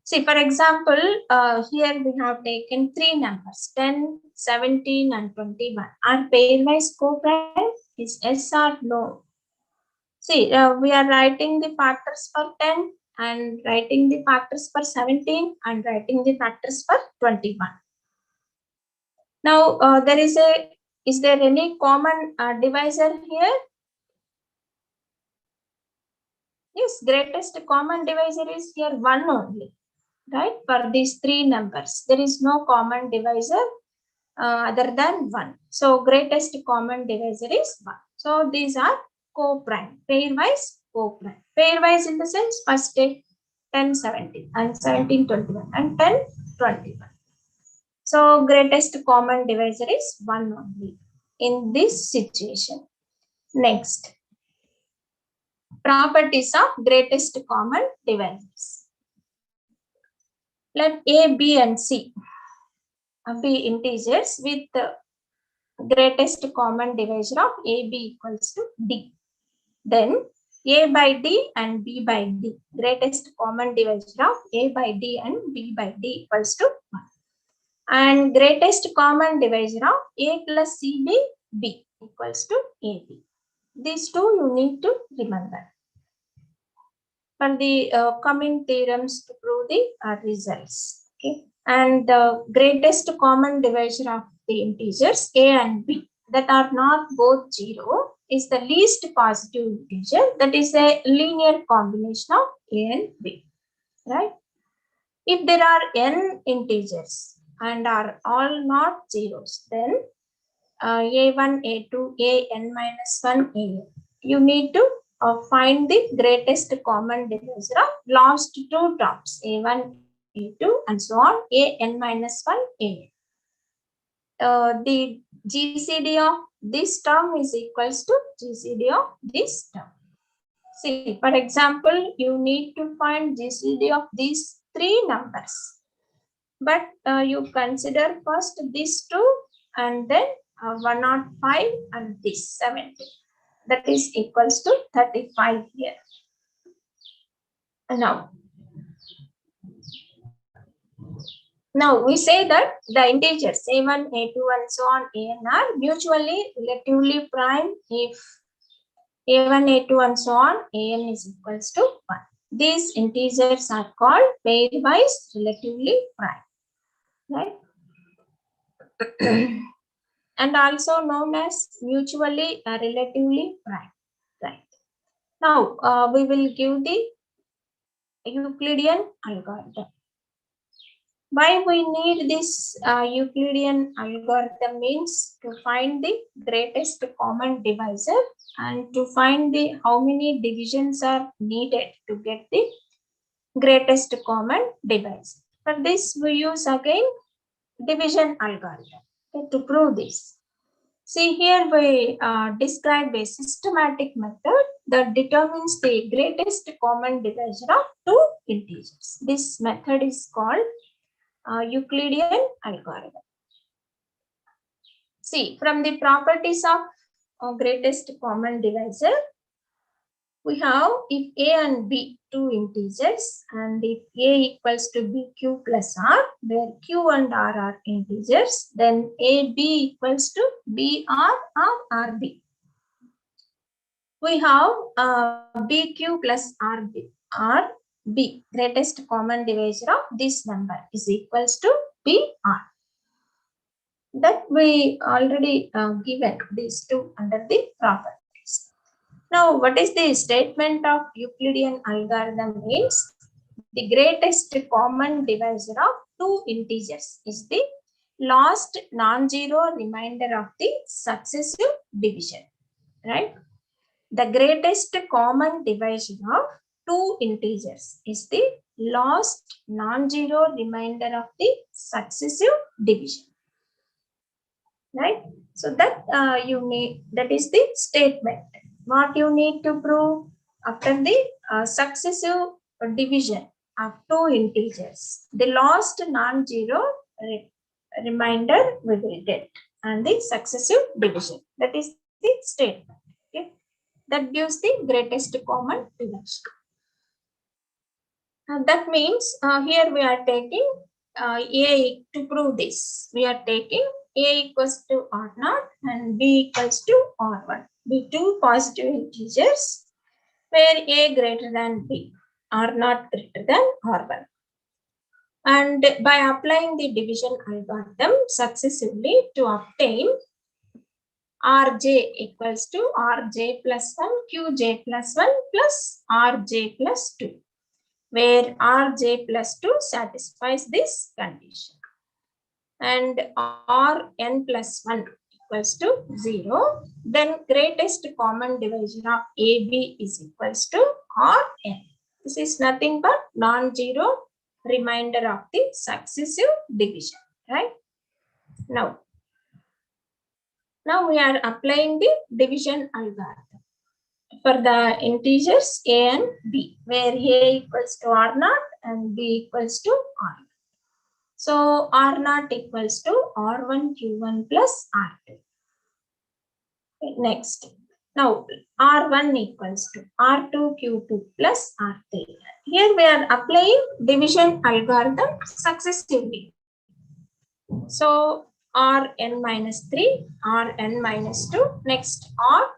See, for example, here we have taken three numbers, 10, 17 and 21. Are pairwise coprime? Is yes or no? See, we are writing the factors for 10 and writing the factors for 17 and writing the factors for 21. Now, is there any common divisor here? Yes, greatest common divisor is here 1 only, right? For these three numbers, there is no common divisor other than 1. So, greatest common divisor is 1. So, these are coprime, pairwise coprime. Pairwise in the sense, first take 10, 17 and 17, 21 and 10, 21. So, greatest common divisor is 1 only. in this situation. Next, properties of greatest common divisors. Let A, B, and C be integers with the greatest common divisor of A, B equals to D. Then A by D and B by D, greatest common divisor of A by D and B by D equals to 1. And greatest common divisor of A plus C by B equals to AB. These two you need to remember for the coming theorems to prove the results. Okay, and the greatest common divisor of the integers A and B that are not both 0 is the least positive integer, that is a linear combination of A and B, right? If there are n integers and are all not zeros, then A1, A2, An minus 1, An. You need to find the greatest common divisor of last two terms, A1, A2, and so on, An minus 1, An. The GCD of this term is equals to GCD of this term. See, for example, you need to find GCD of these three numbers. But you consider first these two and then 105 and this 70. That is equals to 35 here. Now we say that the integers A1, A2 and so on An are mutually relatively prime if A1, A2 and so on An is equals to 1. These integers are called pairwise relatively prime, right? And also known as mutually relatively prime, right? Now we will give the Euclidean algorithm. Why we need this Euclidean algorithm means to find the greatest common divisor and to find the how many divisions are needed to get the greatest common divisor. For this we use again division algorithm to prove this. See, here we describe a systematic method that determines the greatest common divisor of two integers. This method is called Euclidean algorithm. See, from the properties of greatest common divisor, we have if A and B two integers and if A equals to BQ plus R, where Q and R are integers, then AB equals to BR or RB. We have BQ plus RB, greatest common divisor of this number is equals to BR. That we already given these two under the properties. Now, what is the statement of Euclidean algorithm means? The greatest common divisor of two integers is the last non-zero remainder of the successive division, right? The greatest common divisor of two integers is the last non-zero remainder of the successive division, right? So that that is the statement. What you need to prove after the successive division of two integers, the last non-zero remainder we will get and the successive division. That is the statement. Okay, that gives the greatest common divisor. That means here we are taking A to prove this. We are taking A equals to R0 and B equals to R1. Be two positive integers where A greater than B, R0 greater than R1. And by applying the division algorithm successively to obtain Rj equals to Rj plus 1, Qj plus 1 plus Rj plus 2, where Rj plus 2 satisfies this condition. And Rn plus 1 equals to 0, then greatest common divisor of AB is equals to Rn. This is nothing but non-zero remainder of the successive division, right? Now, Now we are applying the division algorithm for the integers a and b, where a equals to r0 and b equals to r. So r0 equals to r1 q1 plus r2. Next, now r1 equals to r2 q2 plus r3. Here we are applying division algorithm successively. So rn minus 3, rn minus 2, next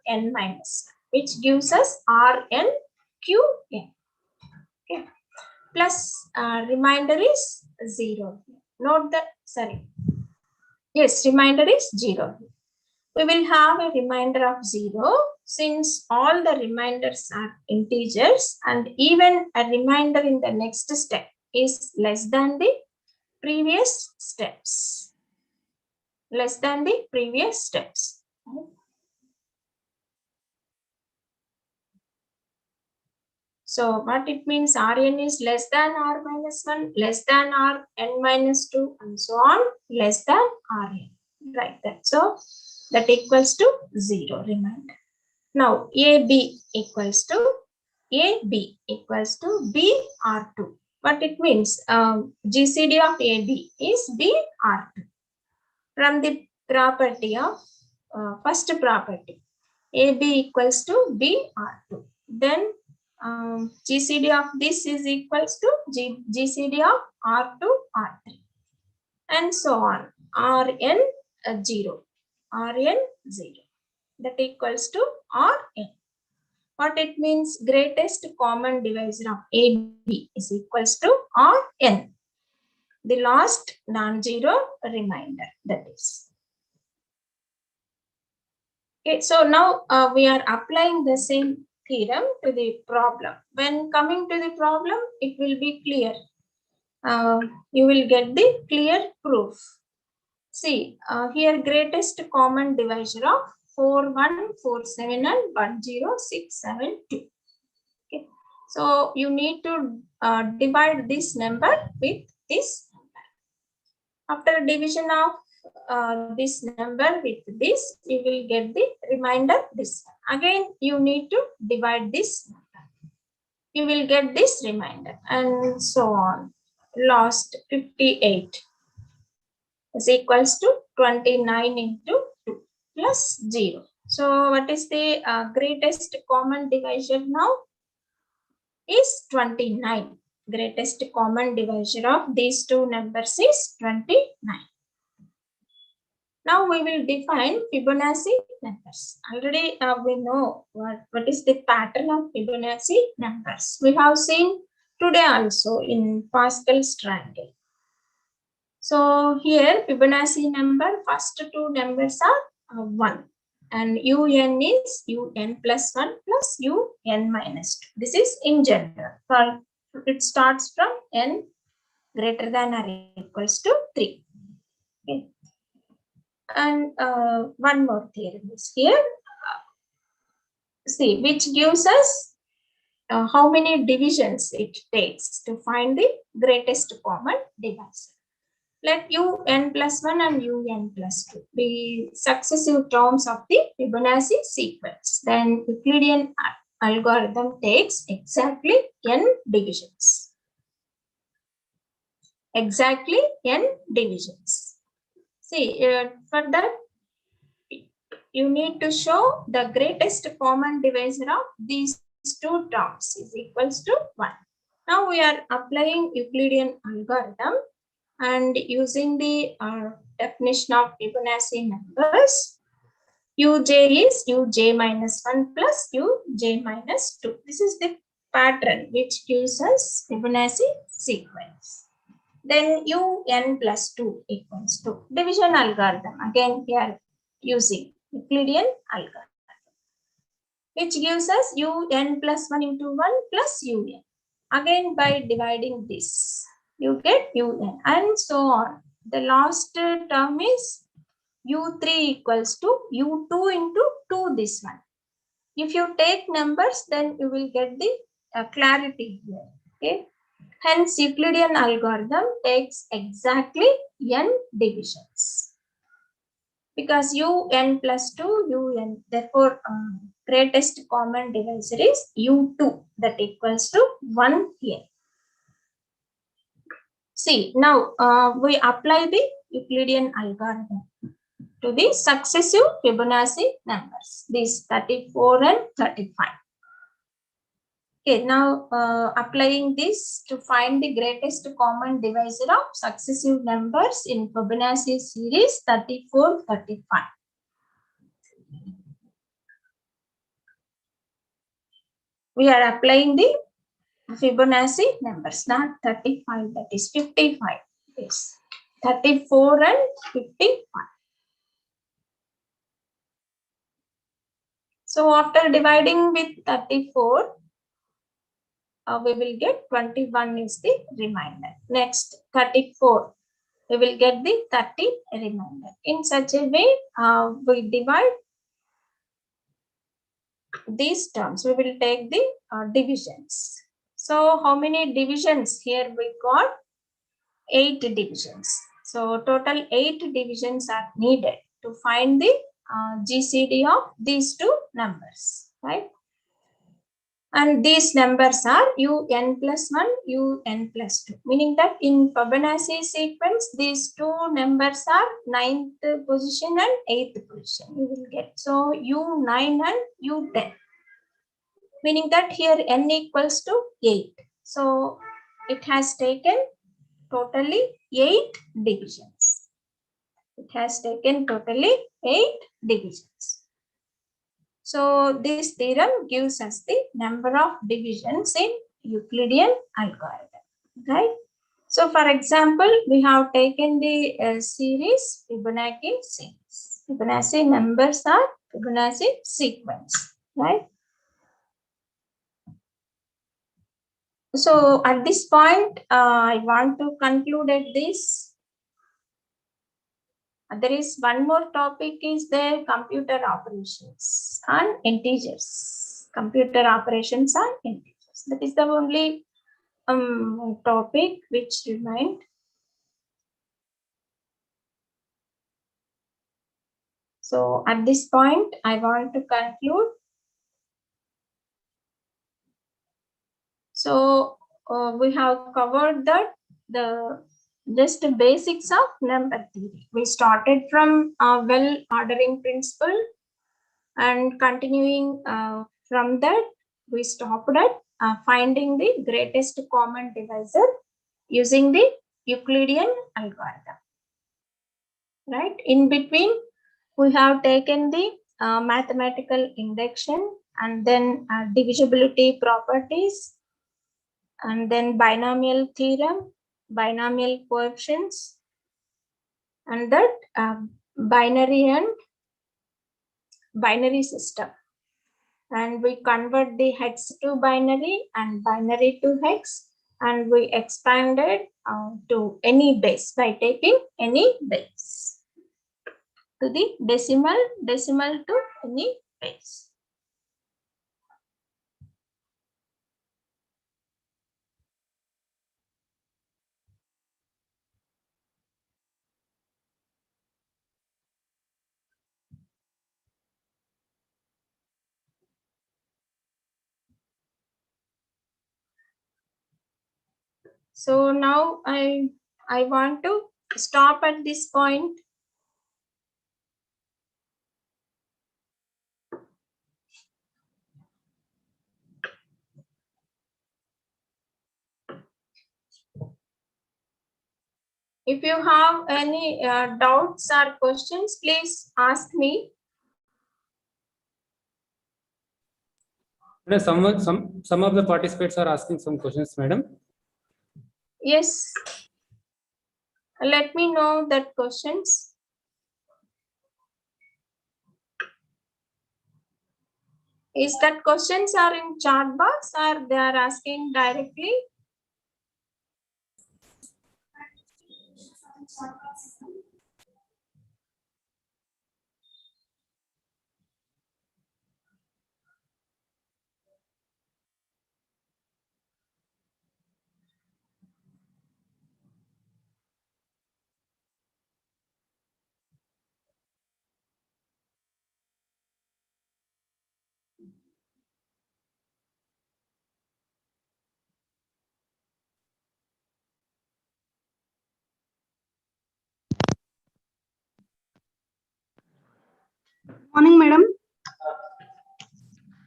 rn minus 1, which gives us rn qn. Okay. Plus remainder is 0. Note that, sorry. Yes, remainder is 0. We will have a remainder of 0 since all the reminders are integers, and even a remainder in the next step is less than the previous steps. Less than the previous steps. So what it means, Rn is less than R minus 1, less than Rn minus 2, and so on, less than Rn. Right there. So that equals to 0 remainder. Now AB equals to AB equals to BR2. What it means? GCD of AB is BR2. From the property of first property, AB equals to BR2. Then GCD of this is equals to GCD of R2, R3. And so on. Rn 0. Rn 0. That equals to Rn. What it means? Greatest common divisor of AB is equals to Rn. The last non-zero remainder, that is. Okay, so now we are applying the same theorem to the problem. When coming to the problem, it will be clear. You will get the clear proof. See, here greatest common divisor of 4, 1, 4, 7 and 1, 0, 6, 7, 2. Okay. So you need to divide this number with this number. After division of this number with this, you will get the remainder this one. Again, you need to divide this number. You will get this remainder and so on. Last 58 is equals to 29 into 2 plus 0. So what is the greatest common divisor now? Is 29. Greatest common divisor of these two numbers is 29. Now we will define Fibonacci numbers. Already we know what is the pattern of Fibonacci numbers. We have seen today also in Pascal's triangle. So here Fibonacci number, first two numbers are 1 and un is un plus 1 plus un minus 2. This is in general. For it starts from n greater than or equals to 3. Okay. And one more theorem is here. See, which gives us how many divisions it takes to find the greatest common divisor. Let un plus 1 and un plus 2 be successive terms of the Fibonacci sequence. Then Euclidean algorithm takes exactly n divisions. Exactly n divisions. See, for that, you need to show the greatest common divisor of these two terms is equals to 1. Now we are applying Euclidean algorithm and using the definition of Fibonacci numbers. Uj is uj minus 1 plus uj minus 2. This is the pattern which gives us Fibonacci sequence. Then un plus 2 equals to division algorithm. Again, we are using Euclidean algorithm, which gives us un plus 1 into 1 plus un. Again, by dividing this, you get un and so on. The last term is u3 equals to u2 into 2 this one. If you take numbers, then you will get the clarity here. Okay. Hence, Euclidean algorithm takes exactly n divisions. because un plus 2 un. Therefore, greatest common divisor is u2, that equals to 1 here. See, now we apply the Euclidean algorithm to the successive Fibonacci numbers, these 34 and 35. Okay, now applying this to find the greatest common divisor of successive numbers in Fibonacci series 34, 35. We are applying the Fibonacci numbers, not 35, that is 55. Yes, 34 and 55. So after dividing with 34, we will get 21 is the remainder. Next, 34, we will get the 30 remainder. In such a way, we divide these terms. We will take the divisions. So how many divisions? Here we got 8 divisions. So total 8 divisions are needed to find the GCD of these two numbers, right? And these numbers are un plus 1, un plus 2, meaning that in Fibonacci sequence, these two numbers are 9th position and 8th position. You will get so u9 and u10, meaning that here n equals to 8. So it has taken totally 8 divisions. It has taken totally 8 divisions. So this theorem gives us the number of divisions in Euclidean algorithm, right? So for example, we have taken the series Fibonacci series. Fibonacci numbers are Fibonacci sequence, right? So at this point, I want to conclude at this. There is one more topic is there, computer operations on integers. Computer operations on integers. That is the only topic which remained. So at this point, I want to conclude. So we have covered the just basics of number theory. We started from well ordering principle, and continuing from that, we stopped at finding the greatest common divisor using the Euclidean algorithm. Right? In between, we have taken the mathematical induction, and then divisibility properties, and then binomial theorem, binomial coefficients, and that binary and binary system. And we convert the hex to binary and binary to hex, and we expanded to any base by taking any base to the decimal to any base. So now I want to stop at this point. If you have any doubts or questions, please ask me. Some of the participants are asking some questions, madam. Yes. Let me know that questions. Is that questions are in chat box or they are asking directly?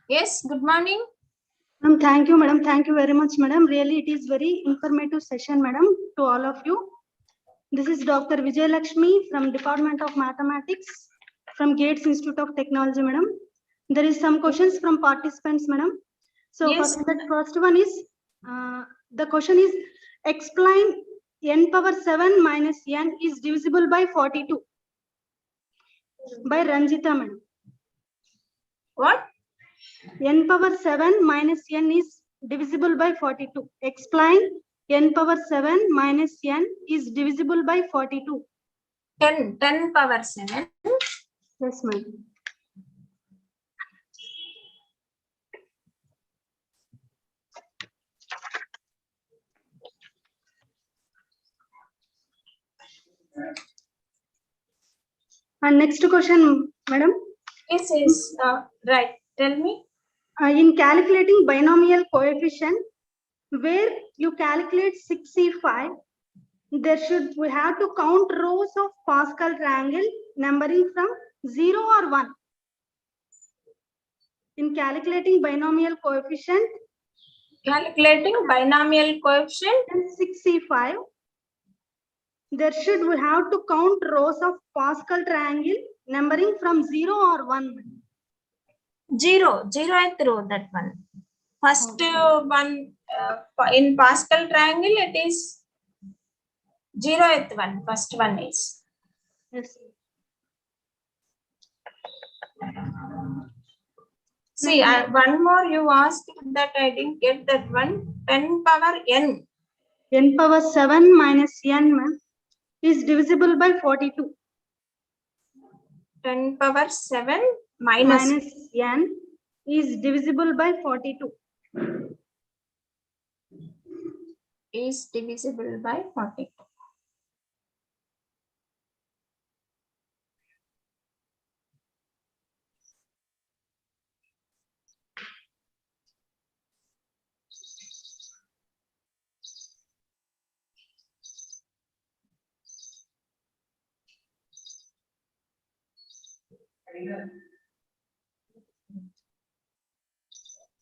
Yes, good morning. Thank you, madam. Thank you very much, madam. Really, it is very informative session, madam, to all of you. This is Dr. Vijay Lakshmi from Department of Mathematics from Gates Institute of Technology, madam. There is some questions from participants, madam. So Yes. the first one is, the question is, explain n power 7 minus n is divisible by 42 by Ranjita, madam. What? N power 7 minus n is divisible by 42. Explain n power 7 minus n is divisible by 42. 10 power 7. Yes, ma'am. And next question, madam. Yes, yes. Right. Tell me. In calculating binomial coefficient, where you calculate 6C5, we have to count rows of Pascal triangle numbering from 0 or 1. In calculating binomial coefficient, Calculating binomial coefficient. 6C5, we have to count rows of Pascal triangle numbering from 0 or 1. 0th row, that one. First one in Pascal triangle, it is 0th one. First one is. Yes. See, one more you asked that I didn't get that one. 10 power n. N power 7 minus n, ma'am, is divisible by 42. 10 power 7 minus n is divisible by 42. is divisible by 42.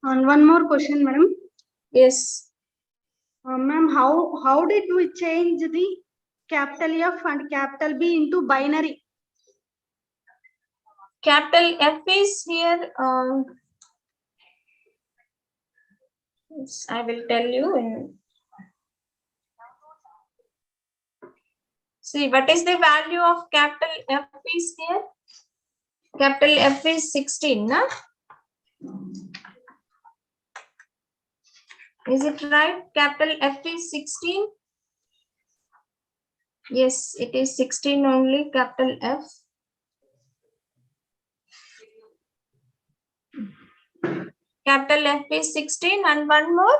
And one more question, madam. Yes. Ma'am, how did we change the capital F and capital B into binary? Capital F is here. Yes, I will tell you. See, what is the value of capital F is here? Capital F is 16, no? Is it right? Capital F is 16. Yes, it is 16 only, capital F. Capital F is 16 and one more.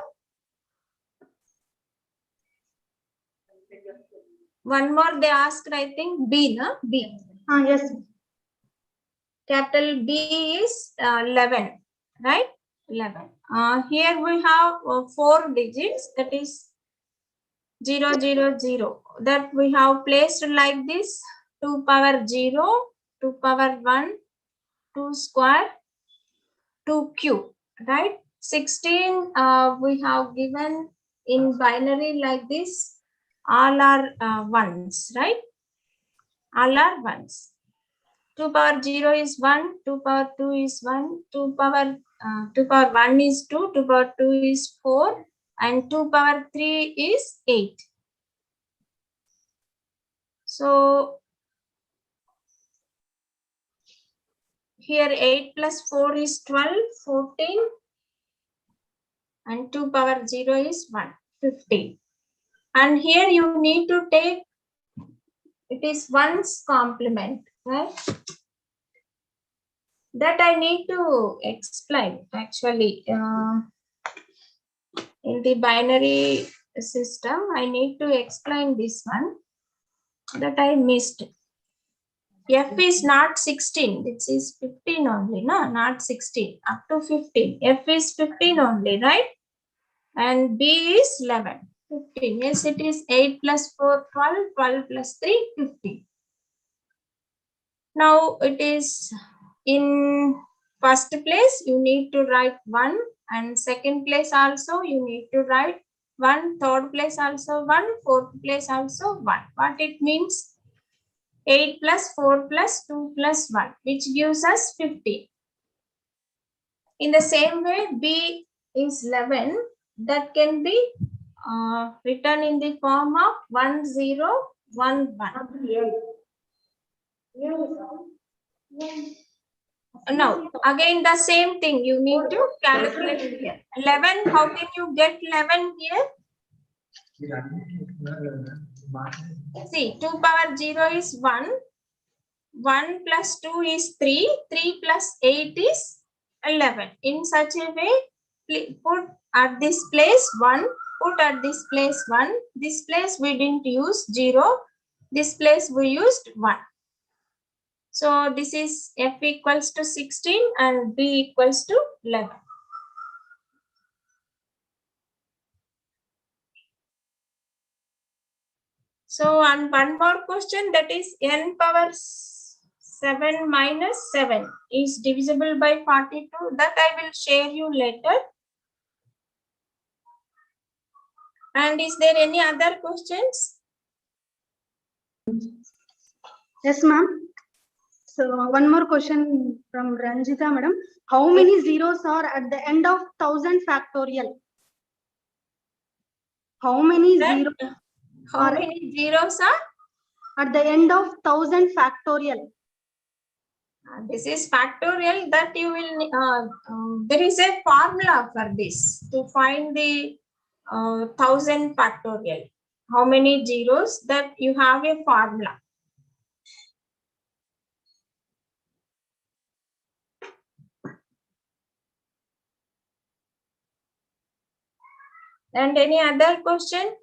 One more they asked, I think, B, no? B. Yes. Capital B is 11, right? 11. Here we have 4 digits, that is 0, 0, 0. That we have placed like this: 2 power 0, 2 power 1, 2 square, 2 cube, right? 16 we have given in binary like this. All are ones, right? All are ones. 2 power 0 is 1, 2 power 2 is 1, 2 power 1 is 2, 2 power 2 is 4, and 2 power 3 is 8. So here 8 plus 4 is 12, 14, and 2 power 0 is 1, 15. And here you need to take, it is 1's complement, right? That I need to explain actually. In the binary system, I need to explain this one that I missed. F is not 16, this is 15 only, no, not 16, up to 15. F is 15 only, right? And B is 11, 15. Yes, it is 8 plus 4, 12, 12 plus 3, 15. Now it is in First place you need to write 1, and second place also you need to write 1, third place also 1, fourth place also 1. What it means? 8 plus 4 plus 2 plus 1, which gives us 50. In the same way, B is 11. That can be written in the form of 1, 0, 1, 1. Now, again the same thing. You need to calculate here. 11, how can you get 11 here? See, 2 power 0 is 1. 1 plus 2 is 3. 3 plus 8 is 11. In such a way, put at this place 1. Put at this place 1. This place we didn't use 0. This place we used 1. So this is F equals to 16 and B equals to 11. So on one more question, that is n power 7 minus 7 is divisible by 42. That I will share you later. And is there any other questions? Yes, ma'am. So one more question from Ranjita, madam. How many zeros are at the end of 1000 factorial? How many zeros? How many zeros are? At the end of 1000 factorial. This is factorial that you will, there is a formula for this to find the 1000 factorial. How many zeros, that you have a formula. And any other question?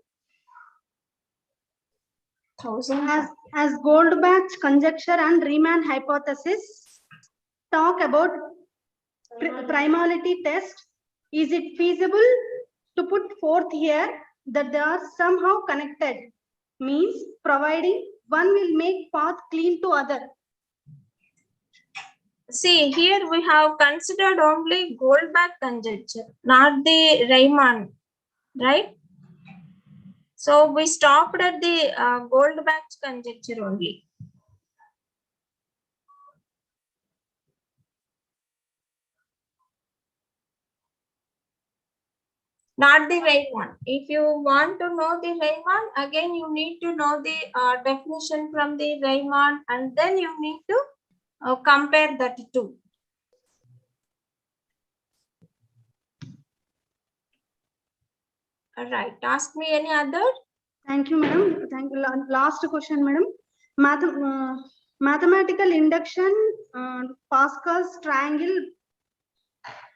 1000. As Goldbach's conjecture and Riemann hypothesis talk about primality test, is it feasible to put forth here that they are somehow connected? Means providing one will make path clean to other. See, here we have considered only Goldbach conjecture, not the Riemann, right? So we stopped at the Goldbach conjecture only. Not the Riemann. If you want to know the Riemann, again you need to know the definition from the Riemann, and then you need to compare that two. All right. Ask me any other. Thank you, madam. Thank you. Last question, madam. Mathematical induction, Pascal's triangle,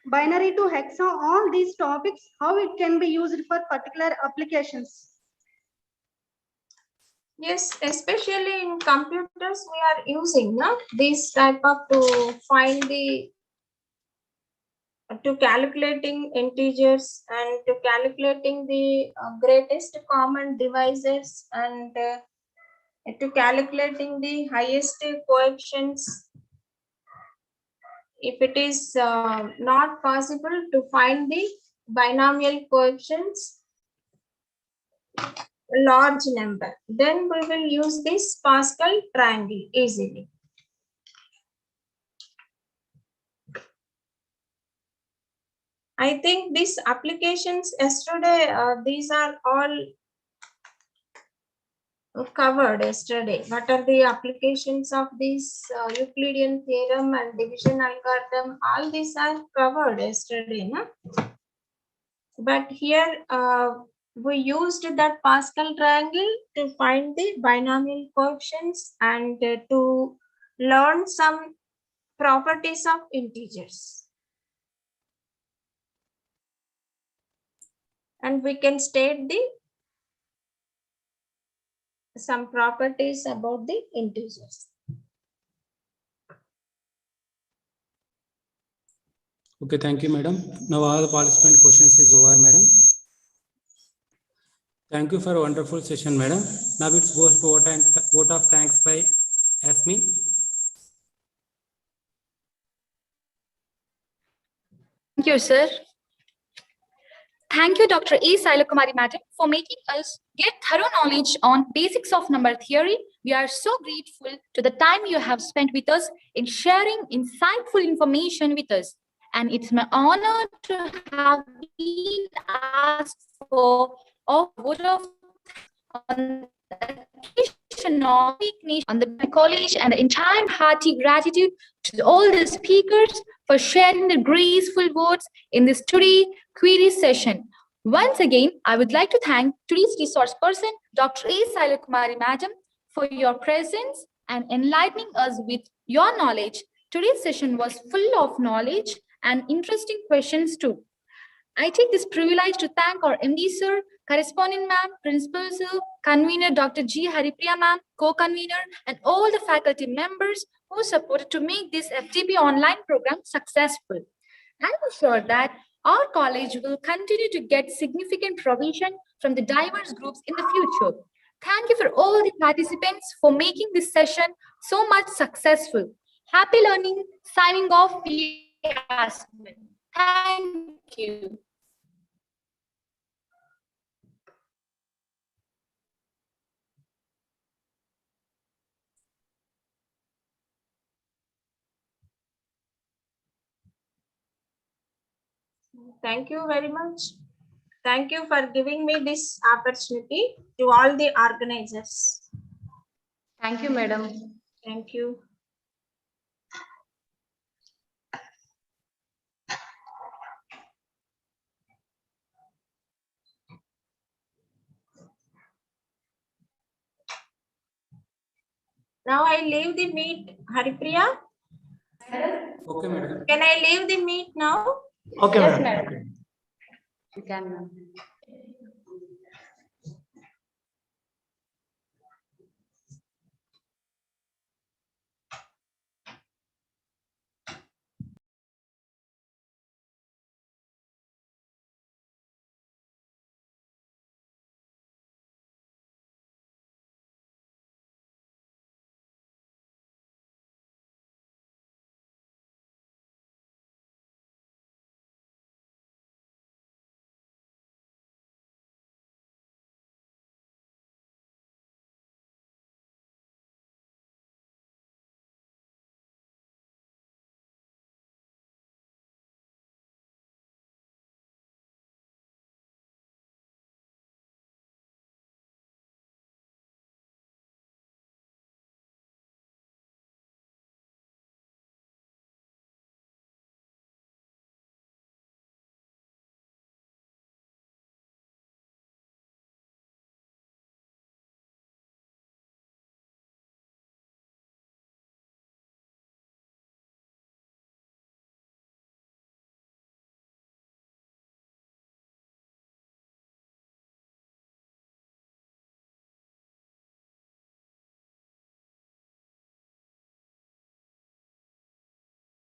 binary to hexa, all these topics, how it can be used for particular applications? Yes, especially in computers, we are using this type of to find the, to calculating integers and to calculating the greatest common divisors, and to calculating the highest coefficients. If it is not possible to find the binomial coefficients, large number, then we will use this Pascal triangle easily. I think these applications yesterday, these are all covered yesterday. What are the applications of this Euclidean theorem and division algorithm? All these are covered yesterday, no? But here we used that Pascal triangle to find the binomial coefficients and to learn some properties of integers. And we can state the some properties about the integers. Okay, thank you, madam. Now all the participant questions is over, madam. Thank you for a wonderful session, madam. Now it goes to vote of thanks by Asmi. you, sir. Thank you, Dr. A.Saila Kumari Madam, for making us get thorough knowledge on basics of number theory. We are so grateful to the time you have spent with us in sharing insightful information with us. And it's my honor to have been asked for a vote of on the occasion of on the college, and the entire hearty gratitude to all the speakers for sharing the graceful words in this today query session. Once again, I would like to thank today's resource person, Dr. A.Saila Kumari Madam, for your presence and enlightening us with your knowledge. Today's session was full of knowledge and interesting questions too. I take this privilege to thank our MD sir, correspondent ma'am, principal sir, convener Dr. G. Haripriya ma'am, co-convener, and all the faculty members who supported to make this FDP online program successful. I'm sure that our college will continue to get significant provision from the diverse groups in the future. Thank you for all the participants for making this session so much successful. Happy learning, signing off, Yasmin. Thank you. Thank you very much. Thank you for giving me this opportunity to all the organizers. Thank you, madam. Thank you. Now I leave the meet, Haripriya. Okay, madam. Can I leave the meet now? Okay, yes, madam. You can, ma'am.